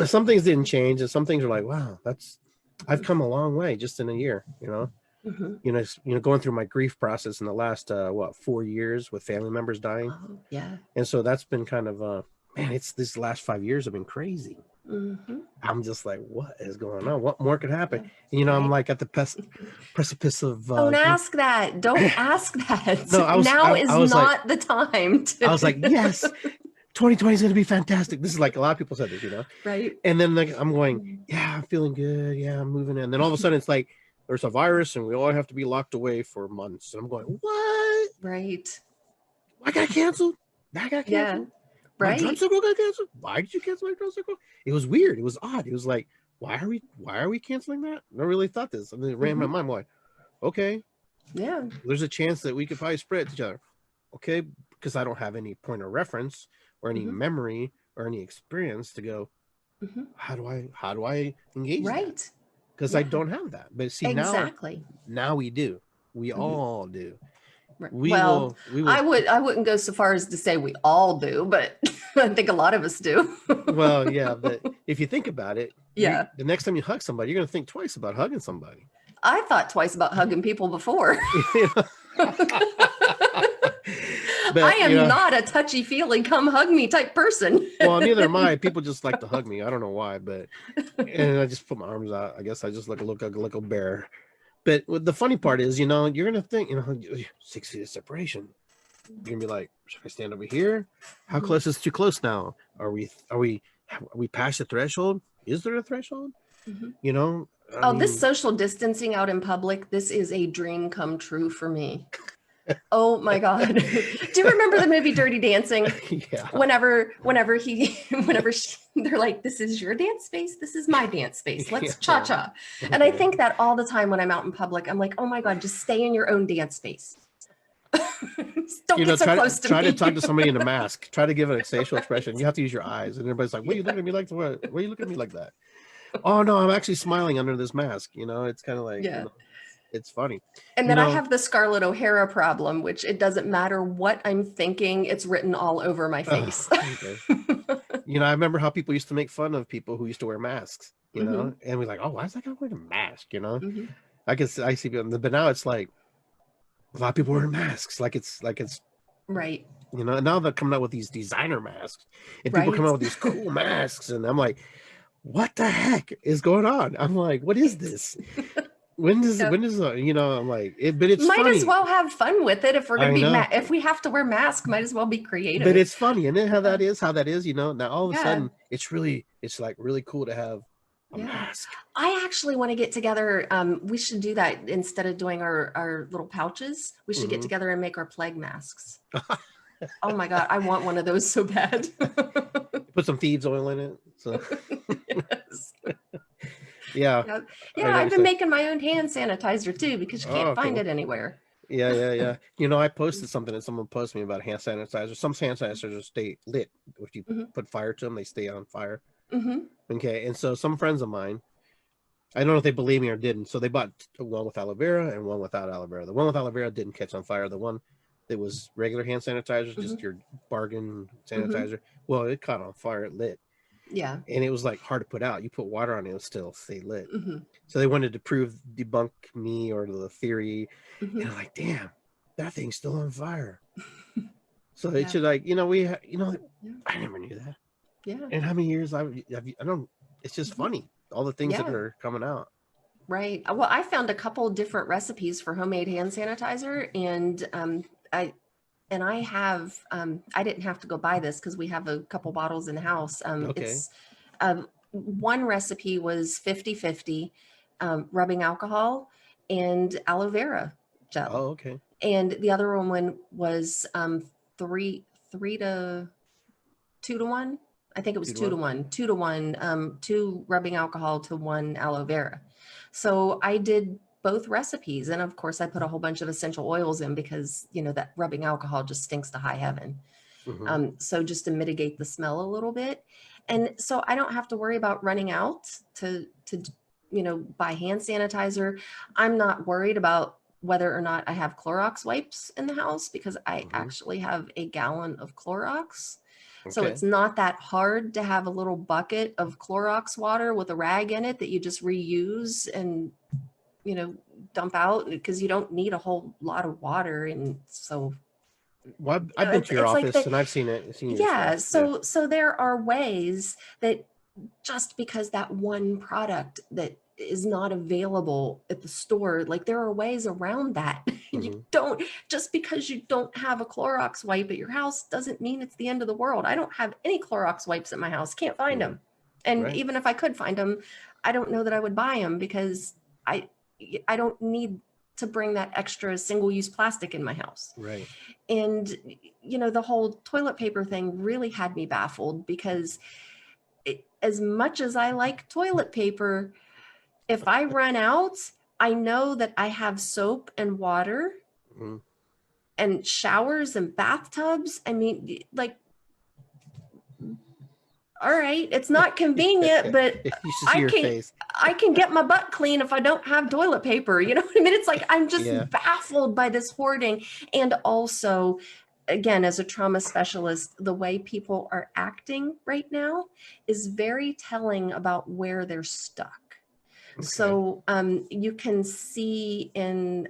some things didn't change, and some things are like, wow, I've come a long way just in a year, going through my grief process in the last 4 years with family members dying. And so that's been kind of man, it's these last 5 years have been crazy. I'm just like, what is going on? What more could happen? And, I'm like at the precipice of don't ask that. Don't ask that. No, now is was not the time to... I was like, yes, 2020 is going to be fantastic. This is like a lot of people said this, and then I'm going, yeah, I'm feeling good, yeah, I'm moving in. And then all of a sudden it's like, there's a virus and we all have to be locked away for months. And I'm going, what? I got canceled. That got canceled. My drum circle got canceled. Why did you cancel my drum circle? It was weird. It was odd. It was like, why are we canceling that? I really thought this. I mean, it ran in my mind. Like, okay, there's a chance that we could probably spread it to each other. Okay, because I don't have any point of reference or any memory or any experience to go, how do I engage that? Because I don't have that. But see, now we do. We all do. We will. I wouldn't go so far as to say we all do, but I think a lot of us do. Well, yeah, but if you think about it, the next time you hug somebody, you're going to think twice about hugging somebody. I thought twice about hugging people before. But, I am not a touchy-feely, come hug me type person. Well, neither am I. People just like to hug me. I don't know why, and I just put my arms out. I guess I just look like a bear. But the funny part is, you're going to think, 6 feet of separation. You're gonna be like, should I stand over here? How Mhm. close is too close now? Are we past the threshold? Is there a threshold? Mhm. You know, I Oh, this mean, social distancing out in public, this is a dream come true for me. Oh my God. Do you remember the movie Dirty Dancing? yeah, Whenever they're like, this is your dance space, this is my dance space, let's yeah. cha-cha. And I think that all the time when I'm out in public. I'm like, oh my God, just stay in your own dance space. Don't You know, get so close to try to me. talk to somebody in a mask. Try to give a facial expression. You have to use your eyes, and everybody's like, "What are you looking at me like? What? What are you looking at me like that?" Oh no, I'm actually smiling under this mask. You know, it's kind of like, Yeah. it's funny. And You then I know, have the Scarlett O'Hara problem, which it doesn't matter what I'm thinking, it's written all over my face. okay. You know, I remember how people used to make fun of people who used to wear masks. You Hmm. know, and we're like, "Oh, why is that guy wearing a mask?" You know, Hmm. I see people, but now it's like a lot of people wearing masks. Like it's Right. you know, and now they're coming out with these designer masks, and people come Right. out with these cool masks, and I'm like, what the heck is going on? I'm like, what is this? Yep. When does you know? I'm like, but it's Might as funny. well have fun with it if we're going to I be know, if we have to wear masks, might as well be but creative. it's funny, and then Yeah. how that is. You know, now all of a Yeah. sudden, it's like really cool to have a Yeah. mask. I actually want to get together. We should do that instead of doing our little pouches. We should get Hmm. together and make our plague masks. Oh my God, I want one of those so bad. Put some thieves oil in it. So Yes. yeah, Yeah. Yeah, I know what I've you're been saying. making my own hand sanitizer too because you Oh, can't find okay. it anywhere. Yeah, yeah, yeah. You know, I posted something and someone posted me about hand sanitizer. Some hand sanitizers stay lit. If you Hmm. put fire to them, they stay on fire. Hmm. Okay. And so some friends of mine, I don't know if they believe me or didn't. So they bought one with aloe vera and one without aloe vera. The one with aloe vera didn't catch on fire. The one that was regular hand sanitizer, just Hmm. your bargain Hmm. sanitizer, well, it caught on fire. It lit. Yeah. And it was like hard to put out. You put water on it, it'll still stay lit. Hmm. So they wanted to debunk me or the theory. Hmm. And I'm like, damn, that thing's still on fire. So it Yeah. should like, Yeah. I never knew that. Yeah. And how many years I don't, it's just Hmm. funny. All the things that Yeah. are coming out. Right. Well, I found a couple different recipes for homemade hand sanitizer, and I I have I didn't have to go buy this because we have a couple bottles in the house. Okay. It's one recipe was 50-50 rubbing alcohol and aloe vera gel. Oh, okay. And the other one was three to 2 to 1. I think it was Two to two to one. one, 2 to 1, two rubbing alcohol to one aloe vera. So I did both recipes. And of course, I put a whole bunch of essential oils in because, that rubbing alcohol just stinks to high heaven. Mm-hmm. So just to mitigate the smell a little bit. And so I don't have to worry about running out to buy hand sanitizer. I'm not worried about whether or not I have Clorox wipes in the house because I Mm-hmm. actually have a gallon of Clorox. So Okay. it's not that hard to have a little bucket of Clorox water with a rag in it that you just reuse and, you know, dump out because you don't need a whole lot of water. And so, Well, I've been to your it's like office that. and I've seen your Yeah. stuff. Yeah. So there are ways that just because that one product that is not available at the store, like there are ways around that. You Mm-hmm. don't, just because you don't have a Clorox wipe at your house doesn't mean it's the end of the world. I don't have any Clorox wipes at my house, can't find Mm-hmm. them. And Right. even if I could find them, I don't know that I would buy them because I I don't need to bring that extra single-use plastic in my house. Right. And the whole toilet paper thing really had me baffled because as much as I like toilet paper, if I run out, I know that I have soap and water Mm-hmm. and showers and bathtubs. I mean, like, all right, it's not convenient, but You should see I your can face. I can get my butt clean if I don't have toilet paper. You know what I mean? It's like I'm just Yeah. baffled by this hoarding. And also, again, as a trauma specialist, the way people are acting right now is very telling about where they're stuck. Okay. So you can see in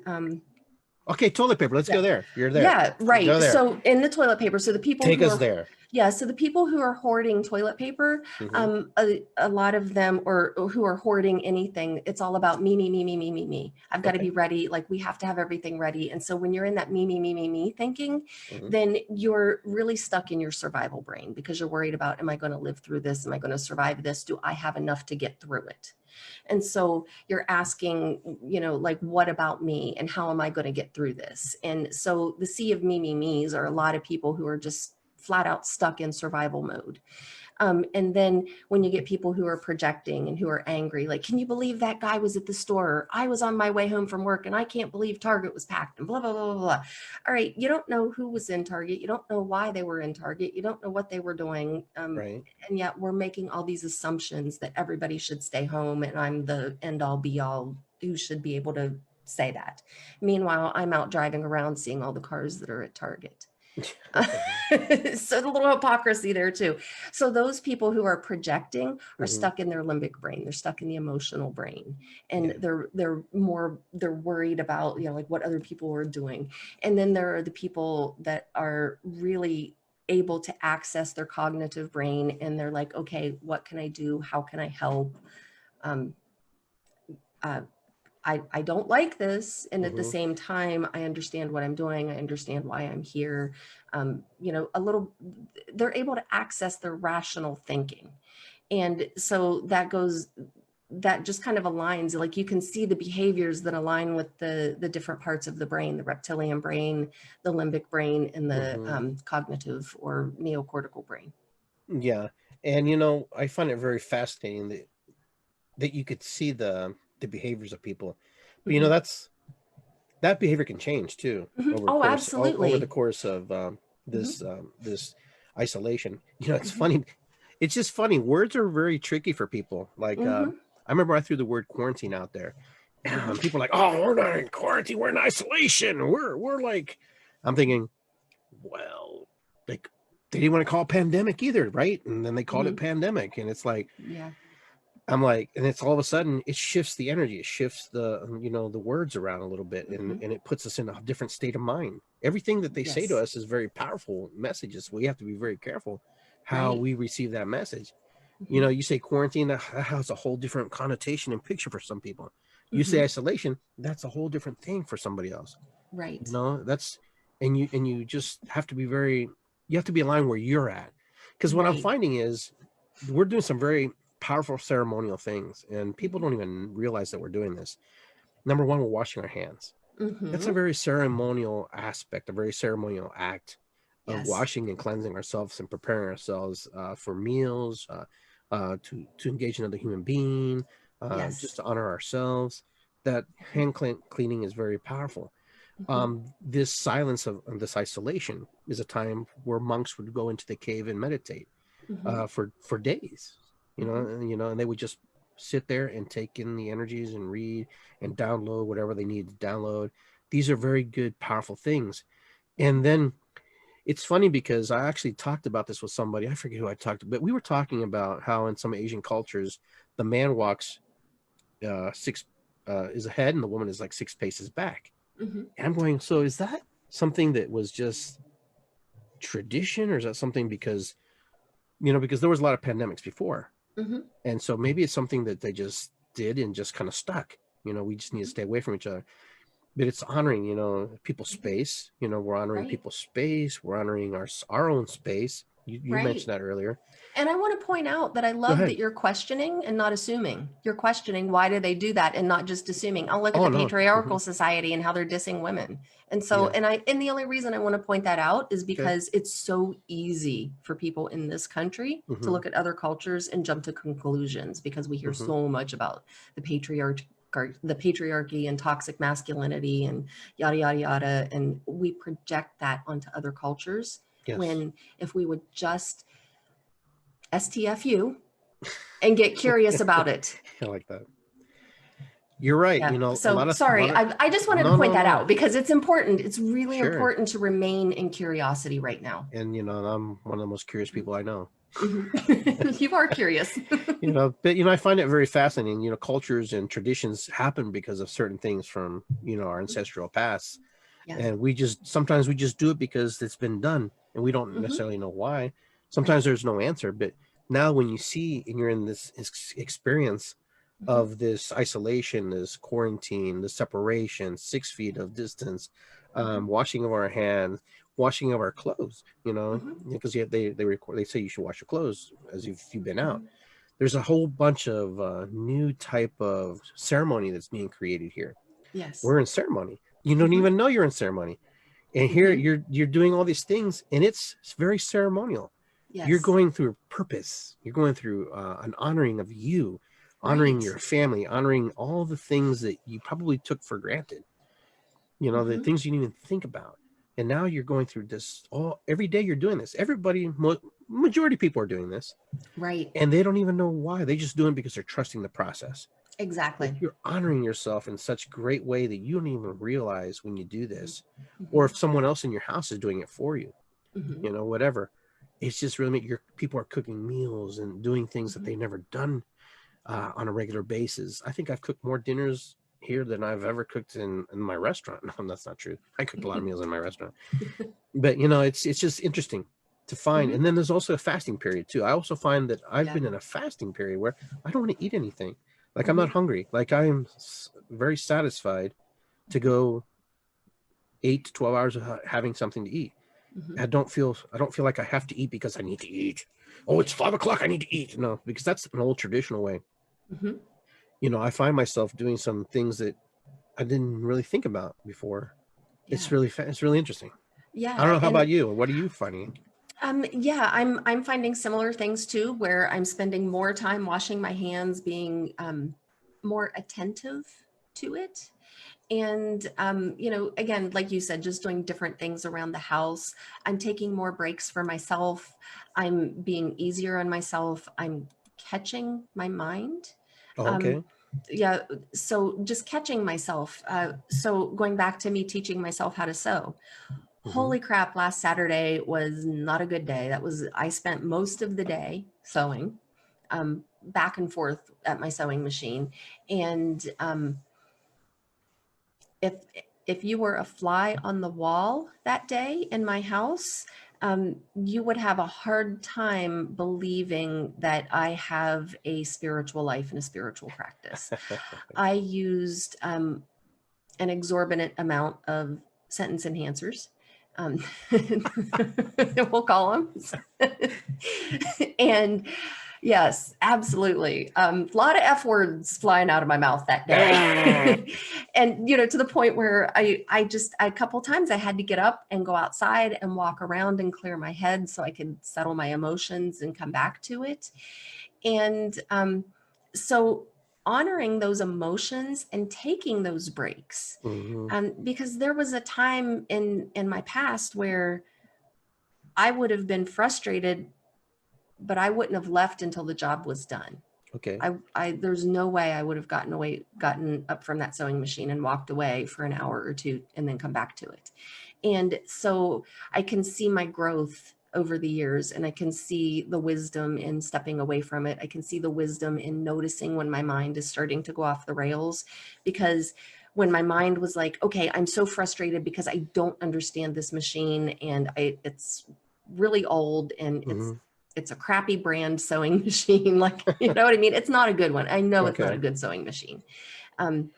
Okay. Toilet paper. Let's yeah, go there. You're there. yeah, Go right. there. So in the toilet paper, so the people Take who us are there. Yeah, so the people who are hoarding toilet paper, Mm-hmm. a lot of them, or who are hoarding anything, it's all about me, me, me, me, me, me, me. I've got to Okay. be ready. Like we have to have everything ready. And so when you're in that me, me, me, me, me thinking, Mm-hmm. then you're really stuck in your survival brain because you're worried about, am I going to live through this? Am I going to survive this? Do I have enough to get through it? And so you're asking, like, what about me and how am I going to get through this? And so the sea of me, me, me's are a lot of people who are just flat out stuck in survival mode. And then when you get people who are projecting and who are angry, like, can you believe that guy was at the store? Or, I was on my way home from work and I can't believe Target was packed and blah, blah, blah, blah, blah. All right. You don't know who was in Target. You don't know why they were in Target. You don't know what they were doing. Right. And yet we're making all these assumptions that everybody should stay home and I'm the end all be all who should be able to say that. Meanwhile, I'm out driving around seeing all the cars that are at Target. So the little hypocrisy there too. So those people who are projecting are Mm-hmm. stuck in their limbic brain. They're stuck in the emotional brain, and Yeah. they're worried about, like what other people are doing. And then there are the people that are really able to access their cognitive brain, and they're like, okay, what can I do? How can I help? Um, uh, I don't like this. And at the Mm-hmm. same time, I understand what I'm doing. I understand why I'm here. A little, they're able to access their rational thinking. And so that just kind of aligns, like you can see the behaviors that align with the different parts of the brain, the reptilian brain, the limbic brain, and the Mm-hmm. cognitive or neocortical brain. Yeah. And I find it very fascinating that you could see the behaviors of people. But Mhm. that behavior can change too Mhm. over the Oh, course over the absolutely. course of Mhm. this isolation. It's Mhm. funny. It's just funny. Words are very tricky for people. Like Mhm. I remember I threw the word quarantine out there, Mhm. and people are like, "Oh, we're not in quarantine. We're in isolation. We're like," I'm thinking, well, like they didn't want to call it pandemic either, right? And then they called it Mhm. pandemic, and it's like Yeah. I'm like, and it's all of a sudden it shifts the energy, it shifts the the words around a little bit, and Mhm. it puts us in a different state of mind. Everything that they say to Yes. us is very powerful messages. We have to be very careful how Right. we receive that message. Mhm. You say quarantine, that has a whole different connotation and picture for some people. You say Mhm. isolation, that's a whole different thing for somebody else. Right. That's and you just have to be you have to be aligned where you're at. Because what I'm Right. finding is we're doing some very powerful ceremonial things, and people Mhm. don't even realize that we're doing this. Number one, we're washing our hands. That's a Mhm. very ceremonial aspect, a very ceremonial act of Yes. washing and cleansing ourselves and preparing ourselves for meals, to engage another human being, just Yes. to honor ourselves. That Mhm. hand cleaning is very powerful. Mhm. This silence of this isolation is a time where monks would go into the cave and meditate Mhm. for days, Mhm. and they would just sit there and take in the energies and read and download whatever they need to download. These are very good, powerful things. And then it's funny because I actually talked about this with somebody. I forget who I talked to, but we were talking about how in some Asian cultures, the man walks six is ahead and the woman is like 6 paces back. Mhm. And I'm going, so is that something that was just tradition, or is that something because because there was a lot of pandemics before, Mhm. and so maybe it's something that they just did and just kind of stuck. We just need to Mhm. stay away from each other. But it's honoring people's Mhm. space. We're honoring Right. people's space. We're honoring our own space. You Right. mentioned that earlier. And I want to point out that I Go love ahead. that you're questioning and not assuming. You're questioning why do they do that and not just assuming. I'll look at Oh the no. patriarchal society and how they're dissing women. And so Yeah. and the only reason I want to point that out is Okay. because it's so easy for people in this country to Mm-hmm. look at other cultures and jump to conclusions because we hear Mm-hmm. so much about the patriarchy and toxic masculinity and yada yada yada, and we project that onto other cultures Yes. when if we would just STFU and get curious about it. I like that. You're right. Yeah. A So lot of sorry. I just wanted to no, point no, that no. out because it's important. It's really Sure. important to remain in curiosity right now. And I'm one of the most curious people I know. Mhm. You are curious. But I find it very fascinating. Cultures and traditions happen because of certain things from our ancestral past, Yes. and we just sometimes we just do it because it's been done, and we don't Hmm. necessarily know why. Sometimes Right. there's no answer, but now when you see and you're in this experience Hmm. of this isolation, this quarantine, the separation, 6 feet of distance, Hmm. washing of our hands, washing of our clothes, Hmm. because they record, they say you should wash your clothes as you've been out. Hmm. There's a whole bunch of new type of ceremony that's being created here. Yes. We're in ceremony. You don't Hmm. even know you're in ceremony, and here Hmm. you're doing all these things, and it's very ceremonial. You're Yes. going through purpose. You're going through an honoring of you, honoring Right. your family, honoring all the things that you probably took for granted. The Hmm. things you didn't even think about. And now you're going through this all every day. You're doing this. Everybody, majority of people are doing this, Right. and they don't even know why. They just do it because they're trusting the process. But Exactly. you're honoring yourself in such a great way that you don't even realize when you do this, or Hmm. if someone else in your house is doing it for you, Hmm. whatever. It's just really your people are cooking meals and doing things that Hmm. they've never done on a regular basis. I think I've cooked more dinners here than I've ever cooked in my restaurant. No, that's not true. I cooked a lot of meals in my restaurant, but it's just interesting to find. Hmm. And then there's also a fasting period too. I also find that I've Yeah. been in a fasting period where I don't want to eat anything. Like I'm not Hmm. hungry. Like I am very satisfied to go 8 to 12 hours of having something to eat. Hmm. I don't feel like I have to eat because I need to eat. Oh, it's 5 o'clock. I need to eat. No, because that's an old traditional way. Hmm. I find myself doing some things that I didn't really think about before. Yeah. It's really interesting. I don't Yeah. know. How And about you? What are you finding? yeah, I'm finding similar things too, where I'm spending more time washing my hands, being more attentive to it. And again, like you said, just doing different things around the house. I'm taking more breaks for myself. I'm being easier on myself. I'm catching my mind. Oh, Um, okay. yeah, so just catching myself. So going back to me teaching myself how to sew. Mm-hmm. Holy crap, last Saturday was not a good day. I spent most of the day sewing, back and forth at my sewing machine. And if if you were a fly on the wall that day in my house, you would have a hard time believing that I have a spiritual life and a spiritual practice. I used an exorbitant amount of sentence enhancers. Um, we'll call them. And yes, absolutely. A lot of F words flying out of my mouth that day. And, to the point where a couple times I had to get up and go outside and walk around and clear my head so I could settle my emotions and come back to it. And so honoring those emotions and taking those breaks, Mm-hmm. because there was a time in my past where I would have been frustrated, but I wouldn't have left until the job was done. Okay. I there's no way I would have gotten up from that sewing machine and walked away for an hour or two and then come back to it. And so I can see my growth over the years, and I can see the wisdom in stepping away from it. I can see the wisdom in noticing when my mind is starting to go off the rails, because when my mind was like, okay, I'm so frustrated because I don't understand this machine, and it's really old, and Mm-hmm. it's a crappy brand sewing machine. Like, you know what I mean? It's not a good one. I know it's not a Okay. good sewing machine. Um,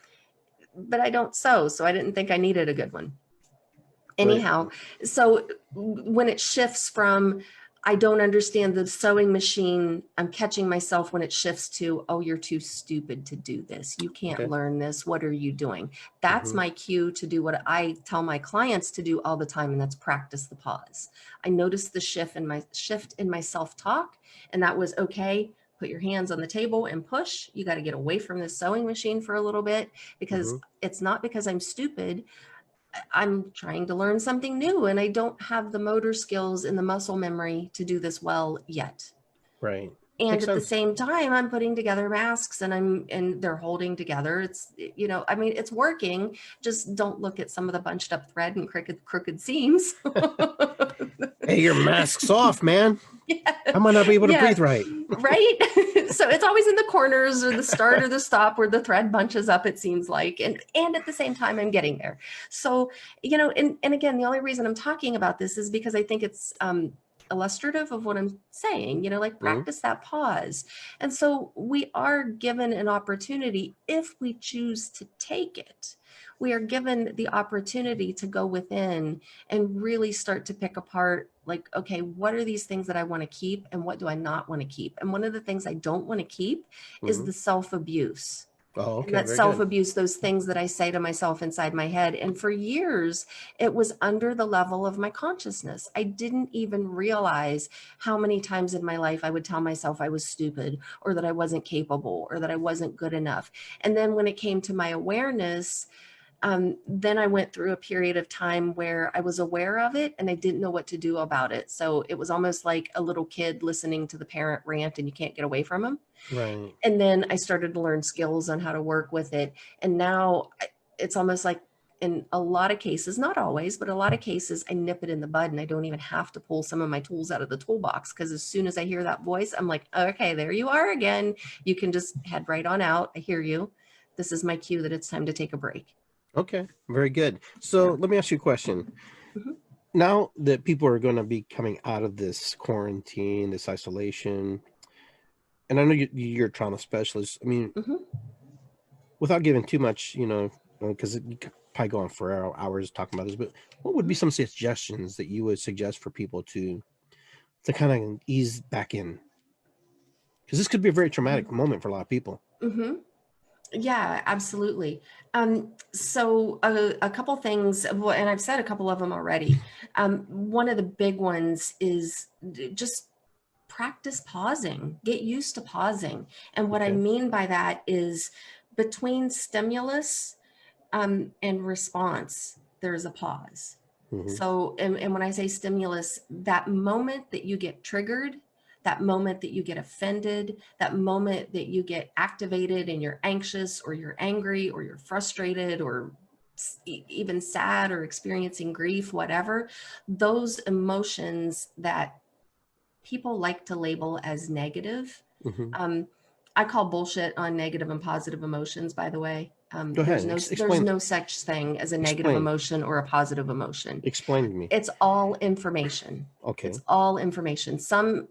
but I don't sew, so I didn't think I needed a good one. Right. Anyhow, so when it shifts from I don't understand the sewing machine, I'm catching myself when it shifts to, oh, you're too stupid to do this. You can't Okay. learn this. What are you doing? That's Mm-hmm. my cue to do what I tell my clients to do all the time, and that's practice the pause. I noticed the shift in my self-talk, and that was okay. Put your hands on the table and push. You got to get away from the sewing machine for a little bit, because Mm-hmm. it's not because I'm stupid. I'm trying to learn something new, and I don't have the motor skills and the muscle memory to do this well yet. Right. And Makes at the sense. same time, I'm putting together masks, and they're holding together. I mean, it's working. Just don't look at some of the bunched up thread and crooked seams. Hey, your mask's off, man. Yeah. I might not be able to Yeah. breathe right. Right. So it's always in the corners or the start or the stop where the thread bunches up, it seems like. And at the same time, I'm getting there. So, and again, the only reason I'm talking about this is because I think it's illustrative of what I'm saying, like Mhm. practice that pause. And so we are given an opportunity if we choose to take it. We are given the opportunity to go within and really start to pick apart, like, okay, what are these things that I want to keep and what do I not want to keep? And one of the things I don't want to keep is Mhm. the self-abuse. Oh, And okay, that very good. self-abuse, those things that I say to myself inside my head. And for years, it was under the level of my consciousness. I didn't even realize how many times in my life I would tell myself I was stupid or that I wasn't capable or that I wasn't good enough. And then when it came to my awareness, then I went through a period of time where I was aware of it and I didn't know what to do about it. So it was almost like a little kid listening to the parent rant and you can't get away from them. Right. And then I started to learn skills on how to work with it. And now it's almost like in a lot of cases, not always, but a lot of cases, I nip it in the bud and I don't even have to pull some of my tools out of the toolbox. Because as soon as I hear that voice, I'm like, okay, there you are again. You can just head right on out. I hear you. This is my cue that it's time to take a break. Okay, very good. So Yeah. let me ask you a question. Mhm. Now that people are going to be coming out of this quarantine, this isolation, and I know you're a trauma specialist. I mean, Mhm. without giving too much, because you could probably go on for hours talking about this, but what would be Mhm. some suggestions that you would suggest for people to kind of ease back in? Because this could be a very traumatic moment for a lot of people. Mhm. Yeah, absolutely. So a couple things, well, and I've said a couple of them already. One of the big ones is just practice pausing, get used to pausing. And what I Okay. mean by that is between stimulus and response, there's a pause. Hmm. So, and when I say stimulus, that moment that you get triggered, that moment that you get offended, that moment that you get activated and you're anxious or you're angry or you're frustrated or even sad or experiencing grief, whatever, those emotions that people like to label as negative. Hmm. Um, I call bullshit on negative and positive emotions, by the way. Go ahead There's and no there's no such thing as a negative explain emotion or a positive emotion. explain to me. It's all information. It's Okay. all information. Some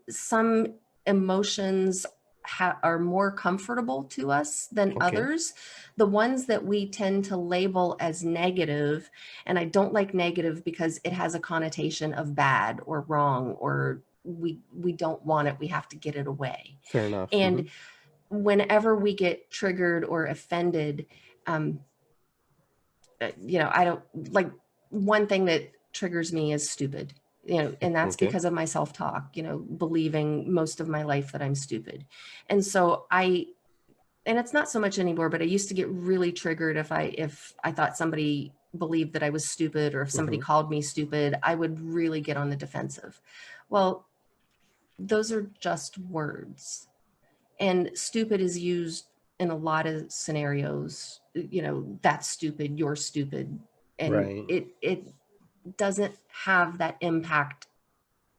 emotions are more comfortable to us than Okay. others. The ones that we tend to label as negative, and I don't like negative because it has a connotation of bad or wrong or we don't want it. We have to get it away. Fair enough. Hmm. And whenever we get triggered or offended, um, I don't like one thing that triggers me is stupid, and that's Okay. because of my self-talk, believing most of my life that I'm stupid. And so and it's not so much anymore, but I used to get really triggered if I thought somebody believed that I was stupid or if somebody Hmm. called me stupid, I would really get on the defensive. Well, those are just words. And stupid is used in a lot of scenarios, that's stupid, you're stupid. And Right. it doesn't have that impact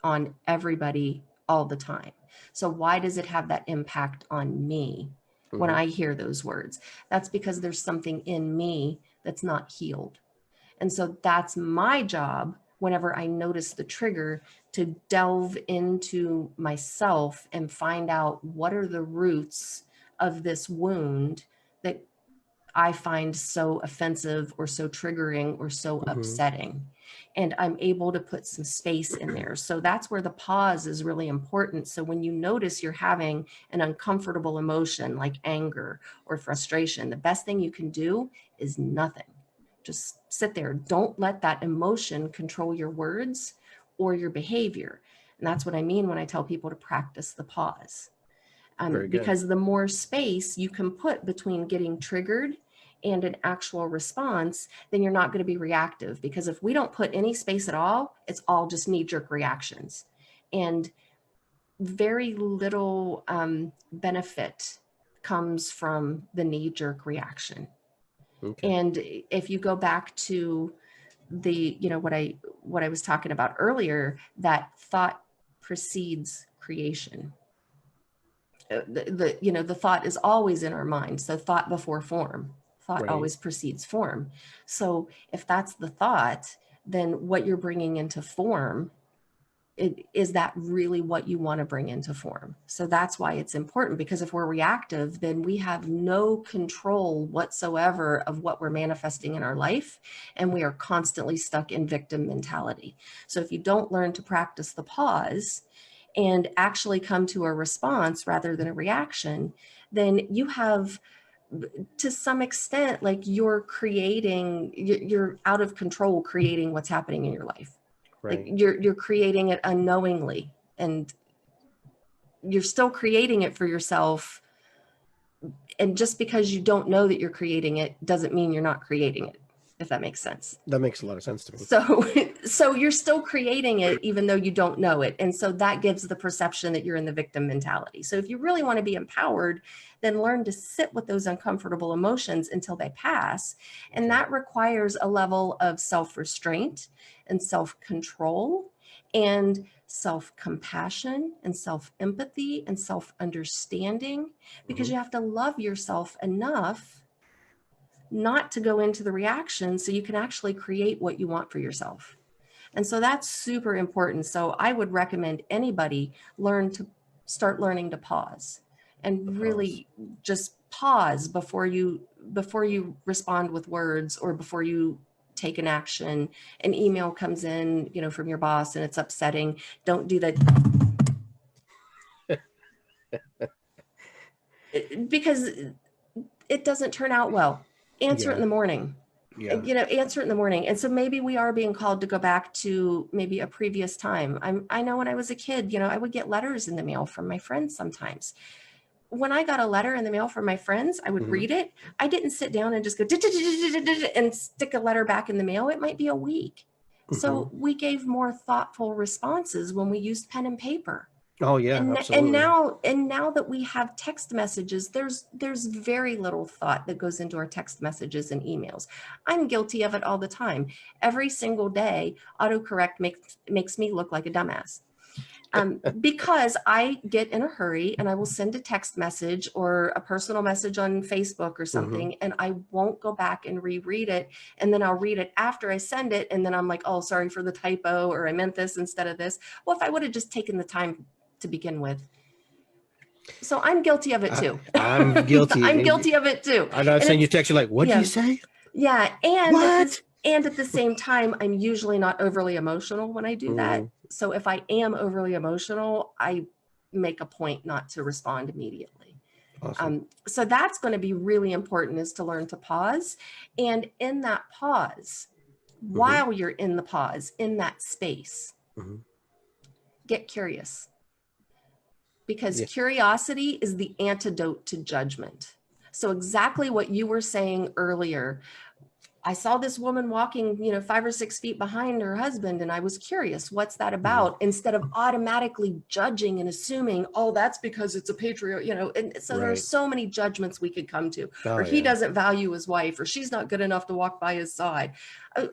on everybody all the time. So why does it have that impact on me when Hmm. I hear those words? That's because there's something in me that's not healed. And so that's my job whenever I notice the trigger to delve into myself and find out what are the roots of this wound that I find so offensive or so triggering or so Hmm. upsetting. And I'm able to put some space in there. So that's where the pause is really important. So when you notice you're having an uncomfortable emotion like anger or frustration, the best thing you can do is nothing. Just sit there. Don't let that emotion control your words or your behavior. And that's what I mean when I tell people to practice the pause. Very good. Because the more space you can put between getting triggered and an actual response, then you're not going to be reactive. Because if we don't put any space at all, it's all just knee jerk reactions. And very little benefit comes from the knee jerk reaction. Okay. And if you go back to what I was talking about earlier, that thought precedes creation. The thought is always in our mind. So thought before form. Thought Right. always precedes form. So if that's the thought, then what you're bringing into form Is that really what you want to bring into form? So that's why it's important, because if we're reactive, then we have no control whatsoever of what we're manifesting in our life, and we are constantly stuck in victim mentality. So if you don't learn to practice the pause and actually come to a response rather than a reaction, then you have, to some extent, like you're out of control creating what's happening in your life. Like Right. you're creating it unknowingly, and you're still creating it for yourself. And just because you don't know that you're creating it doesn't mean you're not creating it, if that makes sense. That makes a lot of sense to me. So you're still creating it even though you don't know it. And so that gives the perception that you're in the victim mentality. So if you really want to be empowered, then learn to sit with those uncomfortable emotions until they pass. And that requires a level of self-restraint and self-control and self-compassion and self-empathy and self-understanding, because you have to love yourself enough not to go into the reaction so you can actually create what you want for yourself. And so that's super important. So I would recommend anybody start learning to pause and really just pause before you respond with words, or before you take an action. An email comes in, from your boss, and it's upsetting. Don't do that. Because it doesn't turn out well. Answer it in the morning. Answer it in the morning. And so maybe we are being called to go back to maybe a previous time. I know when I was a kid, I would get letters in the mail from my friends sometimes. When I got a letter in the mail from my friends, I would read it. I didn't sit down and just go and stick a letter back in the mail. It might be a week. So we gave more thoughtful responses when we used pen and paper. Oh yeah, absolutely. And now that we have text messages, there's very little thought that goes into our text messages and emails. I'm guilty of it all the time. Every single day, autocorrect makes me look like a dumbass. Because I get in a hurry and I will send a text message or a personal message on Facebook or something, and I won't go back and reread it. And then I'll read it after I send it. And then I'm like, oh, sorry for the typo, or I meant this instead of this. Well, if I would have just taken the time to begin with. So I'm guilty of it too. I'm guilty. I'm guilty of it too. I send you text, you're like, what did you say? Yeah. And at the same time, I'm usually not overly emotional when I do that. So if I am overly emotional, I make a point not to respond immediately. Awesome. So that's going to be really important, is to learn to pause. And in that pause, while you're in the pause, in that space, get curious. Because curiosity is the antidote to judgment. So exactly what you were saying earlier, I saw this woman walking, 5 or 6 feet behind her husband, and I was curious, what's that about? Instead of automatically judging and assuming, oh, that's because it's a patriarch, and so there are so many judgments we could come to, or he doesn't value his wife, or she's not good enough to walk by his side.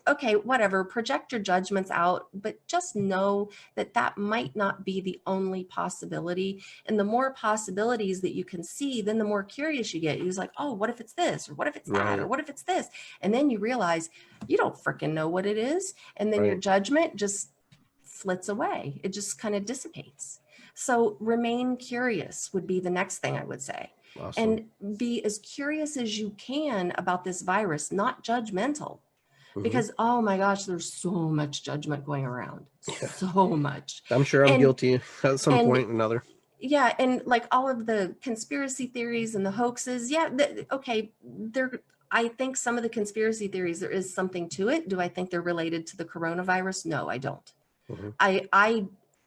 Okay, whatever, project your judgments out, but just know that that might not be the only possibility. And the more possibilities that you can see, then the more curious you get. You're like, oh, what if it's this? Or what if it's that? Or what if it's this? And then you realize you don't freaking know what it is. And then your judgment just flits away. It just kind of dissipates. So remain curious would be the next thing I would say. Awesome. And be as curious as you can about this virus, not judgmental. Because, oh my gosh, there's so much judgment going around. So much. I'm sure I'm guilty at some point or another. Yeah. And like all of the conspiracy theories and the hoaxes. Yeah. Okay. I think some of the conspiracy theories, there is something to it. Do I think they're related to the coronavirus? No, I don't.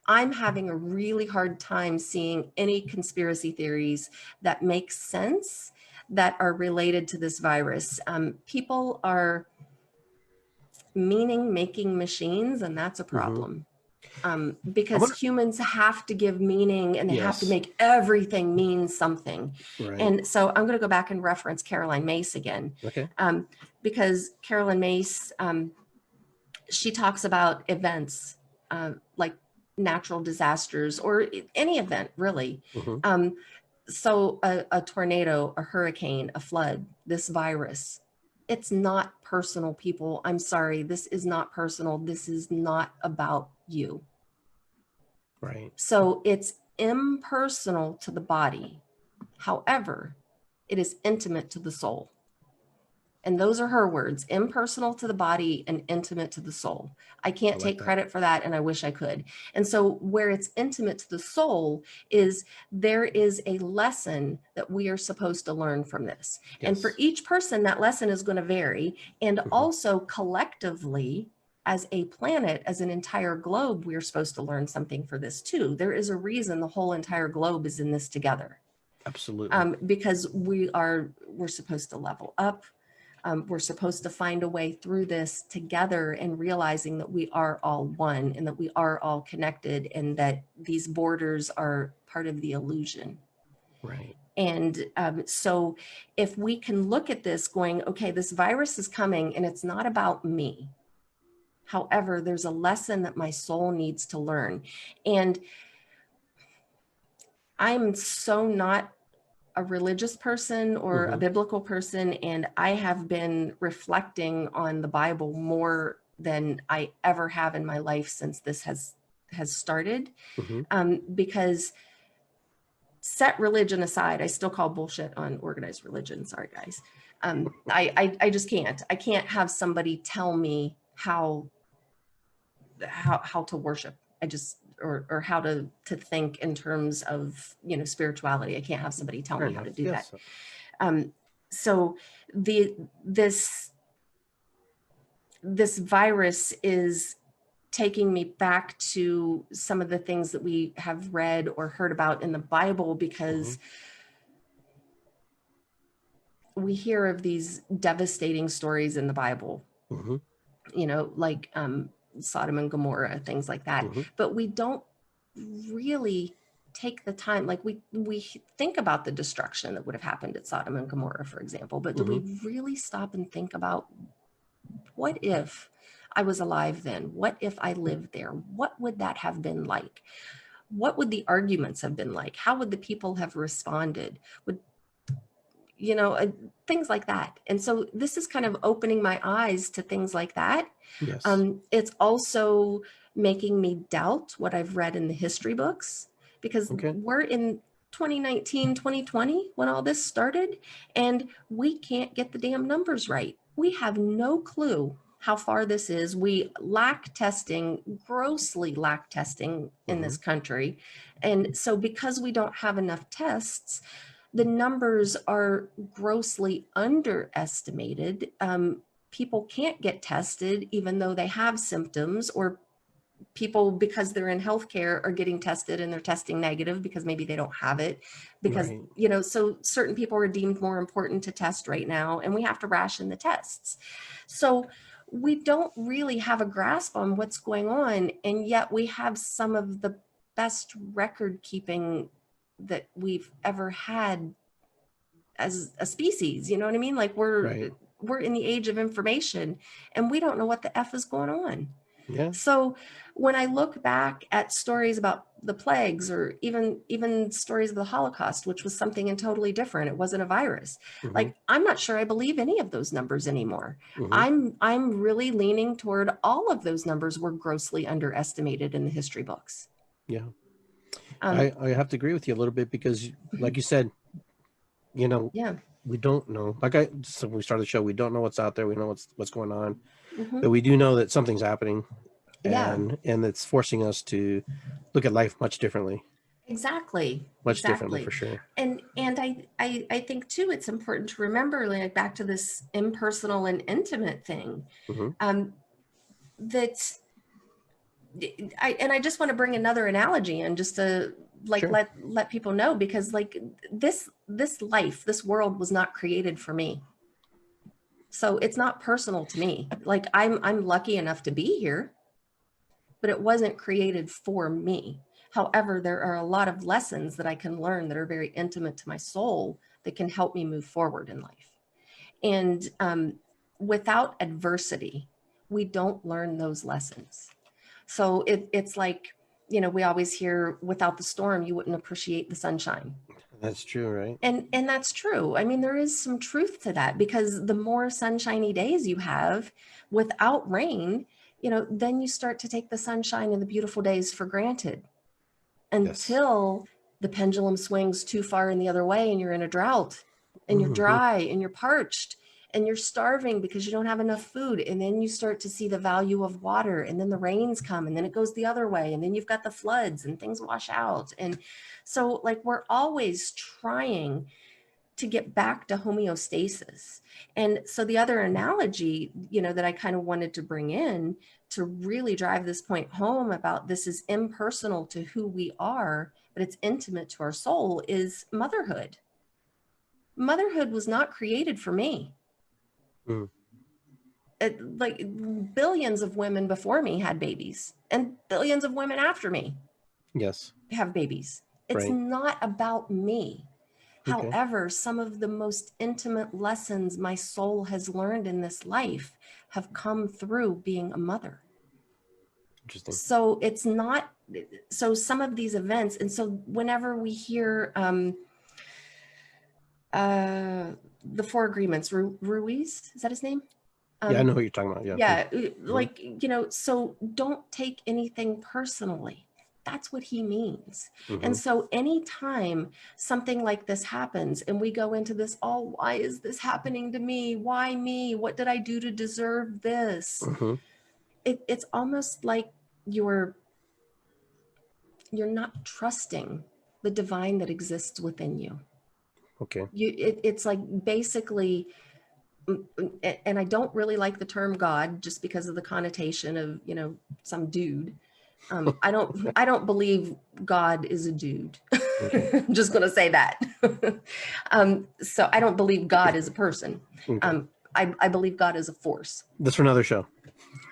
I'm having a really hard time seeing any conspiracy theories that make sense that are related to this virus. People are meaning-making machines, and that's a problem. Because humans have to give meaning, and they have to make everything mean something. And so I'm going to go back and reference Caroline Myss again. Because Caroline Myss, she talks about events like natural disasters, or any event really. So a tornado, a hurricane, a flood, this virus, it's not personal, people. I'm sorry. This is not personal. This is not about you. Right. So it's impersonal to the body. However, it is intimate to the soul. And those are her words: impersonal to the body and intimate to the soul. I can't like take that. credit for that, and I wish I could. And so, where it's intimate to the soul is there is a lesson that we are supposed to learn from this. And for Yes. each person, that lesson is going to vary. And Mhm. also, collectively, as a planet, as an entire globe, we are supposed to learn something for this too. There is a reason the whole entire globe is in this together. Absolutely. Because we're supposed to level up. We're supposed to find a way through this together, and realizing that we are all one and that we are all connected, and that these borders are part of the illusion. Right. And so if we can look at this going, okay, this virus is coming and it's not about me. However, there's a lesson that my soul needs to learn. And I'm so not a religious person or a Hmm. biblical person, and I have been reflecting on the Bible more than I ever have in my life since this has started. Hmm. Because, set religion aside, I still call bullshit on organized religion. Sorry, guys. I just can't. I can't have somebody tell me how to worship. I just, or how to think in terms of, spirituality. I can't have somebody tell Fair me how to enough. do that. Yes. So this virus is taking me back to some of the things that we have read or heard about in the Bible, Hmm. because we hear of these devastating stories in the Bible, Hmm. like Sodom and Gomorrah, things like that. Hmm. But we don't really take the time, like we think about the destruction that would have happened at Sodom and Gomorrah, for example, but do Hmm. we really stop and think about, what if I was alive then? What if I lived there? What would that have been like? What would the arguments have been like? How would the people have responded? Would, things like that. And so this is kind of opening my eyes to things like that. Yes. It's also making me doubt what I've read in the history books, because Okay. we're in 2019, 2020 when all this started, and we can't get the damn numbers right. We have no clue how far this is. We lack testing, grossly lack testing in Hmm. this country. And so because we don't have enough tests, the numbers are grossly underestimated. People can't get tested even though they have symptoms, or people, because they're in healthcare, are getting tested and they're testing negative because maybe they don't have it, because Right. so certain people are deemed more important to test right now, and we have to ration the tests. So we don't really have a grasp on what's going on, and yet we have some of the best record keeping that we've ever had as a species. You know what I mean? Like, Right. we're in the age of information, and we don't know what the F is going on. Yeah. So when I look back at stories about the plagues, or even stories of the Holocaust, which was something totally different, it wasn't a virus. Hmm. Like, I'm not sure I believe any of those numbers anymore. Hmm. I'm really leaning toward all of those numbers were grossly underestimated in the history books. Yeah. Um, I have to agree with you a little bit because, like you said, you know, yeah. we don't know. So when we started the show, we don't know what's out there. We know what's going on, Hmm. but we do know that something's happening, Yeah. and it's forcing us to look at life Exactly. much differently for Exactly. sure. And I think too, it's important to remember, like, back to this impersonal and intimate thing, Hmm. um, that I just want to bring another analogy in, just to, like, Sure. let people know, because, like, this world was not created for me. So it's not personal to me. Like, I'm lucky enough to be here, but it wasn't created for me. However, there are a lot of lessons that I can learn that are very intimate to my soul that can help me move forward in life. And without adversity, we don't learn those lessons. So it's like, we always hear, without the storm, you wouldn't appreciate the sunshine. That's true, right? And that's true. I mean, there is some truth to that, because the more sunshiny days you have without rain, then you start to take the sunshine and the beautiful days for granted. Yes. until the pendulum swings too far in the other way and you're in a drought and you're Mhm. dry and you're parched and you're starving because you don't have enough food. And then you start to see the value of water, and then the rains come, and then it goes the other way. And then you've got the floods and things wash out. And so like we're always trying to get back to homeostasis. And so the other analogy, that I kind of wanted to bring in to really drive this point home about this is impersonal to who we are, but it's intimate to our soul, is motherhood. Motherhood was not created for me. Mm. Like billions of women before me had babies, and billions of women after me Yes. have babies. It's Right. not about me. Okay. However, some of the most intimate lessons my soul has learned in this life have come through being a mother. Interesting. So it's not, so some of these events, and so whenever we hear the Four Agreements, Ruiz, is that his name? Yeah, I know who you're talking about. Yeah. Yeah, Mhm. like, so don't take anything personally. That's what he means. And Mhm. so anytime something like this happens and we go into this, oh, why is this happening to me? Why me? What did I do to deserve this? Mhm. It's almost like you're not trusting the divine that exists within you. Okay. It's like basically, and I don't really like the term God just because of the connotation of, some dude. I don't believe God is a dude. Okay. I'm just going to say that. So I don't believe God is a person. Okay. I believe God is a force. That's for another show.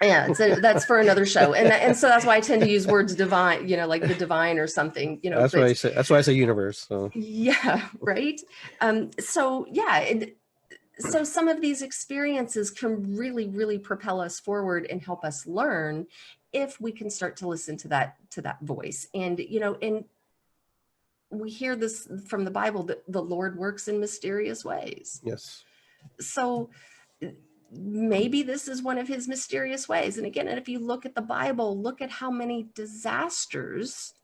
Yeah, that's for another show. And so that's why I tend to use words divine, like the divine or something, That's why but I say. That's why I say universe. So. yeah, right. So yeah, and so some of these experiences can really, really propel us forward and help us learn if we can start to listen to that voice. And and we hear this from the Bible that the Lord works in mysterious ways. Yes. So maybe this is one of his mysterious ways. And again, if you look at the Bible, look at how many disasters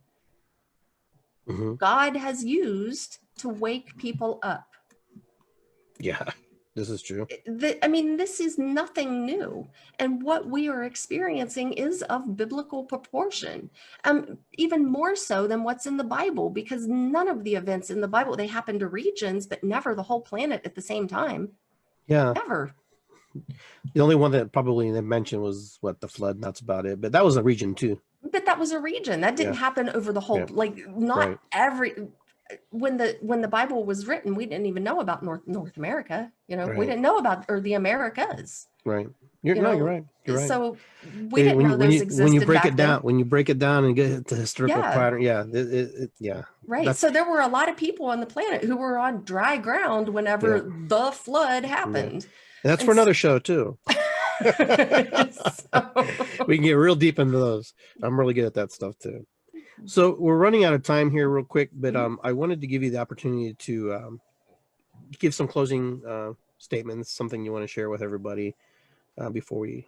Mhm. God has used to wake people up. Yeah, this is true. I mean, this is nothing new. And what we are experiencing is of biblical proportion, even more so than what's in the Bible, because none of the events in the Bible, they happen to regions, but never the whole planet at the same time. Yeah. Never. The only one that probably they mentioned was the flood. And that's about it. But that was a region too. But that was a region. That didn't Yeah. happen over the whole, Yeah. like not Right. every, when the Bible was written, we didn't even know about North America. We Right. didn't know about, or the Americas. Right. You're right. You're right. So we didn't When know you when those you when you existed break it back down, then. and get the historical Yeah. pattern, yeah, yeah. Right. That's So there were a lot of people on the planet who were on dry ground whenever the flood happened. And that's And for another show too. so, We can get real deep into those. I'm really good at that stuff too. So we're running out of time here real quick, but I wanted to give you the opportunity to give some closing statements, something you want to share with everybody before we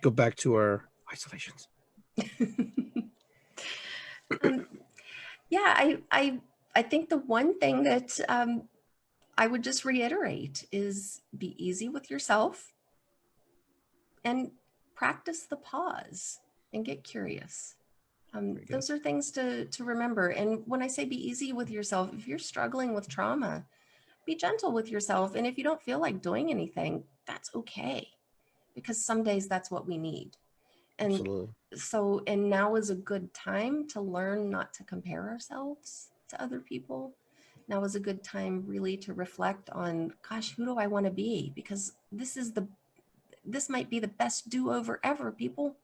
go back to our isolations. yeah, I think the one thing that I would just reiterate is be easy with yourself and practice the pause and get curious. Those are things to remember. And when I say be easy with yourself, if you're struggling with trauma, be gentle with yourself. And if you don't feel like doing anything, that's okay. Because some days that's what we need. And Absolutely. so, and now is a good time to learn not to compare ourselves to other people. Now is a good time really to reflect on, gosh, who do I want to be? Because this might be the best do-over ever, people.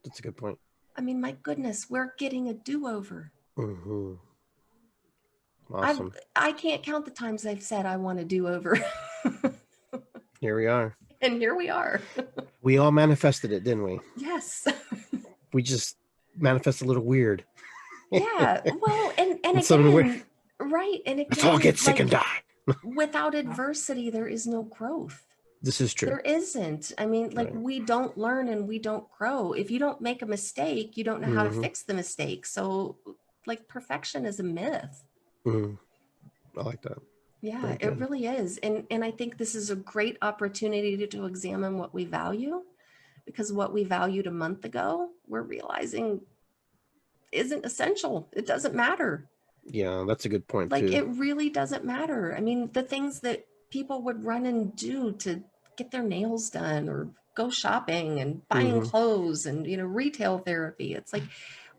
That's a good point. I mean, my goodness, we're getting a do-over. Mm-hmm. Awesome. I can't count the times I've said I want a do-over. Here we are. And here we are. We all manifested it, didn't we? Yes. We just manifest a little weird. Yeah. Well, and Again, right. And again, let's all get sick and die. Without adversity, there is no growth. This is true. There isn't. I mean, like, Right. we don't learn and we don't grow. If you don't make a mistake, you don't know how to Mm-hmm. fix the mistake. So, like, perfection is a myth. Mm-hmm. I like that. Yeah, Very it good. really is. And I think this is a great opportunity to examine what we value, because what we valued a month ago, we're realizing isn't essential. It doesn't matter. Yeah, that's a good point Like, too. it really doesn't matter. I mean, the things that people would run and do to get their nails done or go shopping and buying Mm-hmm. clothes and, retail therapy. It's like,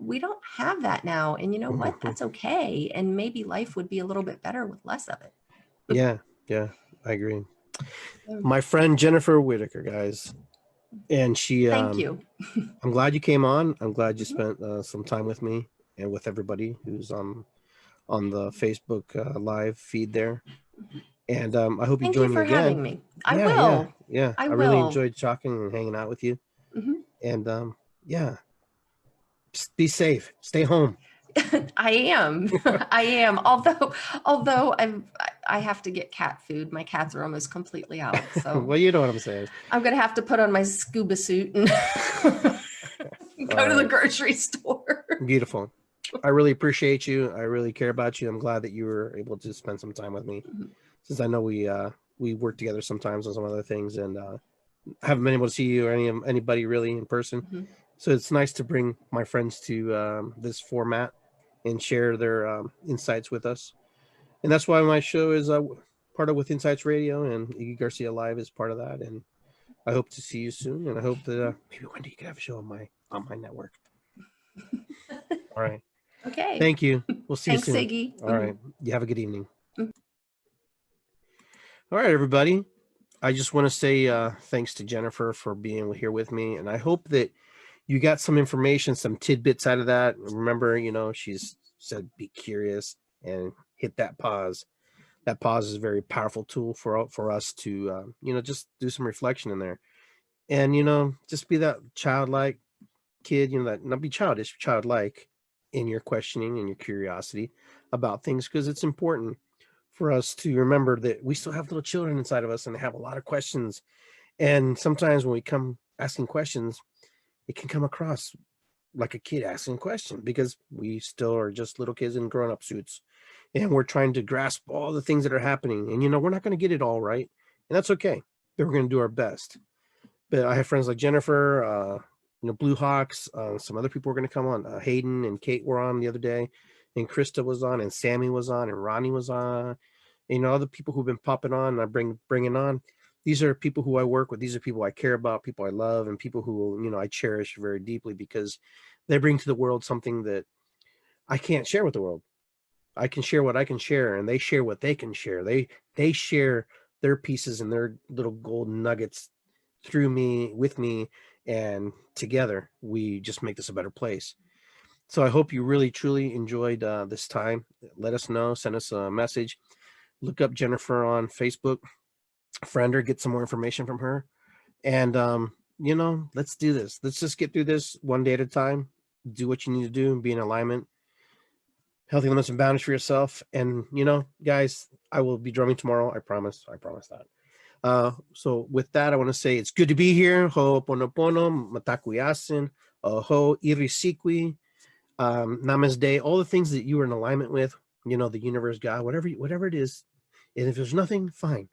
we don't have that now. And you know what? Mm-hmm. That's okay. And maybe life would be a little bit better with less of it. Yeah, yeah, I agree. Um, My friend Jennifer Whitaker, guys, and she Thank you. I'm glad you came on. I'm glad you Mhm. spent some time with me and with everybody who's on the Facebook live feed there. And I hope you Thank you join me for again. having me. I Yeah, yeah, will. yeah. I I really will. enjoyed talking and hanging out with you. Mhm. And yeah, just be safe. Stay home. I am. I am. Although I have to get cat food. My cats are almost completely out. So Well, you know what I'm saying. I'm gonna have to put on my scuba suit and All go to the right. grocery store. Beautiful. I really appreciate you. I really care about you. I'm glad that you were able to spend some time with me, since I know we work together sometimes on some other things, and haven't been able to see you or anybody really in person. Mhm. So it's nice to bring my friends to this format and share their insights with us. And that's why my show is part of With Insights Radio, and Iggy Garcia Live is part of that. And I hope to see you soon. And I hope that maybe one day you could have a show on my network. All right. Okay. Thank you. We'll see you Thanks, soon. Iggy. All right. You have a good evening. Mhm. All right, everybody. I just want to say thanks to Jennifer for being here with me. And I hope that you got some information, some tidbits out of that. Remember, she's said be curious and hit that pause. That pause is a very powerful tool for us to, just do some reflection in there. And, just be that childlike kid, that not be childish, childlike in your questioning and your curiosity about things, because it's important for us to remember that we still have little children inside of us and they have a lot of questions. And sometimes when we come asking questions, it can come across like a kid asking a question, because we still are just little kids in grown-up suits, and we're trying to grasp all the things that are happening. And we're not going to get it all right, and that's okay, but we're going to do our best. But I have friends like Jennifer, Blue Hawks, some other people are going to come on. Hayden and Kate were on the other day, and Krista was on, and Sammy was on, and Ronnie was on. Other people who've been popping on, and I bringing on. These are people who I work with. These are people I care about, people I love, and people who I cherish very deeply, because they bring to the world something that I can't share with the world. I can share what I can share, and they share what they can share. They share their pieces and their little golden nuggets through me, with me, and together we just make this a better place. So I hope you really truly enjoyed this time. Let us know. Send us a message. Look up Jennifer on Facebook. Friend her. Get some more information from her. And let's do this. Let's just get through this one day at a time. Do what you need to do and be in alignment. Healthy limits and boundaries for yourself. And guys, I will be drumming tomorrow. I promise. I promise that. So with that, I want to say it's good to be here. Ho'oponopono, matakuyasin, ho irisikwi, namaste, all the things that you are in alignment with, the universe, God, whatever it is. And if there's nothing, fine.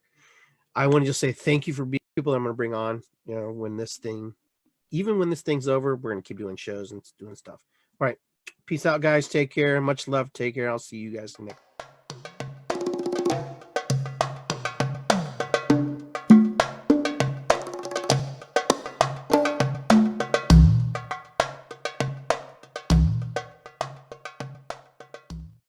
I want to just say thank you for being people I'm going to bring on, even when this thing's over, we're going to keep doing shows and doing stuff. All right. Peace out, guys. Take care. Much love. Take care. I'll see you guys next.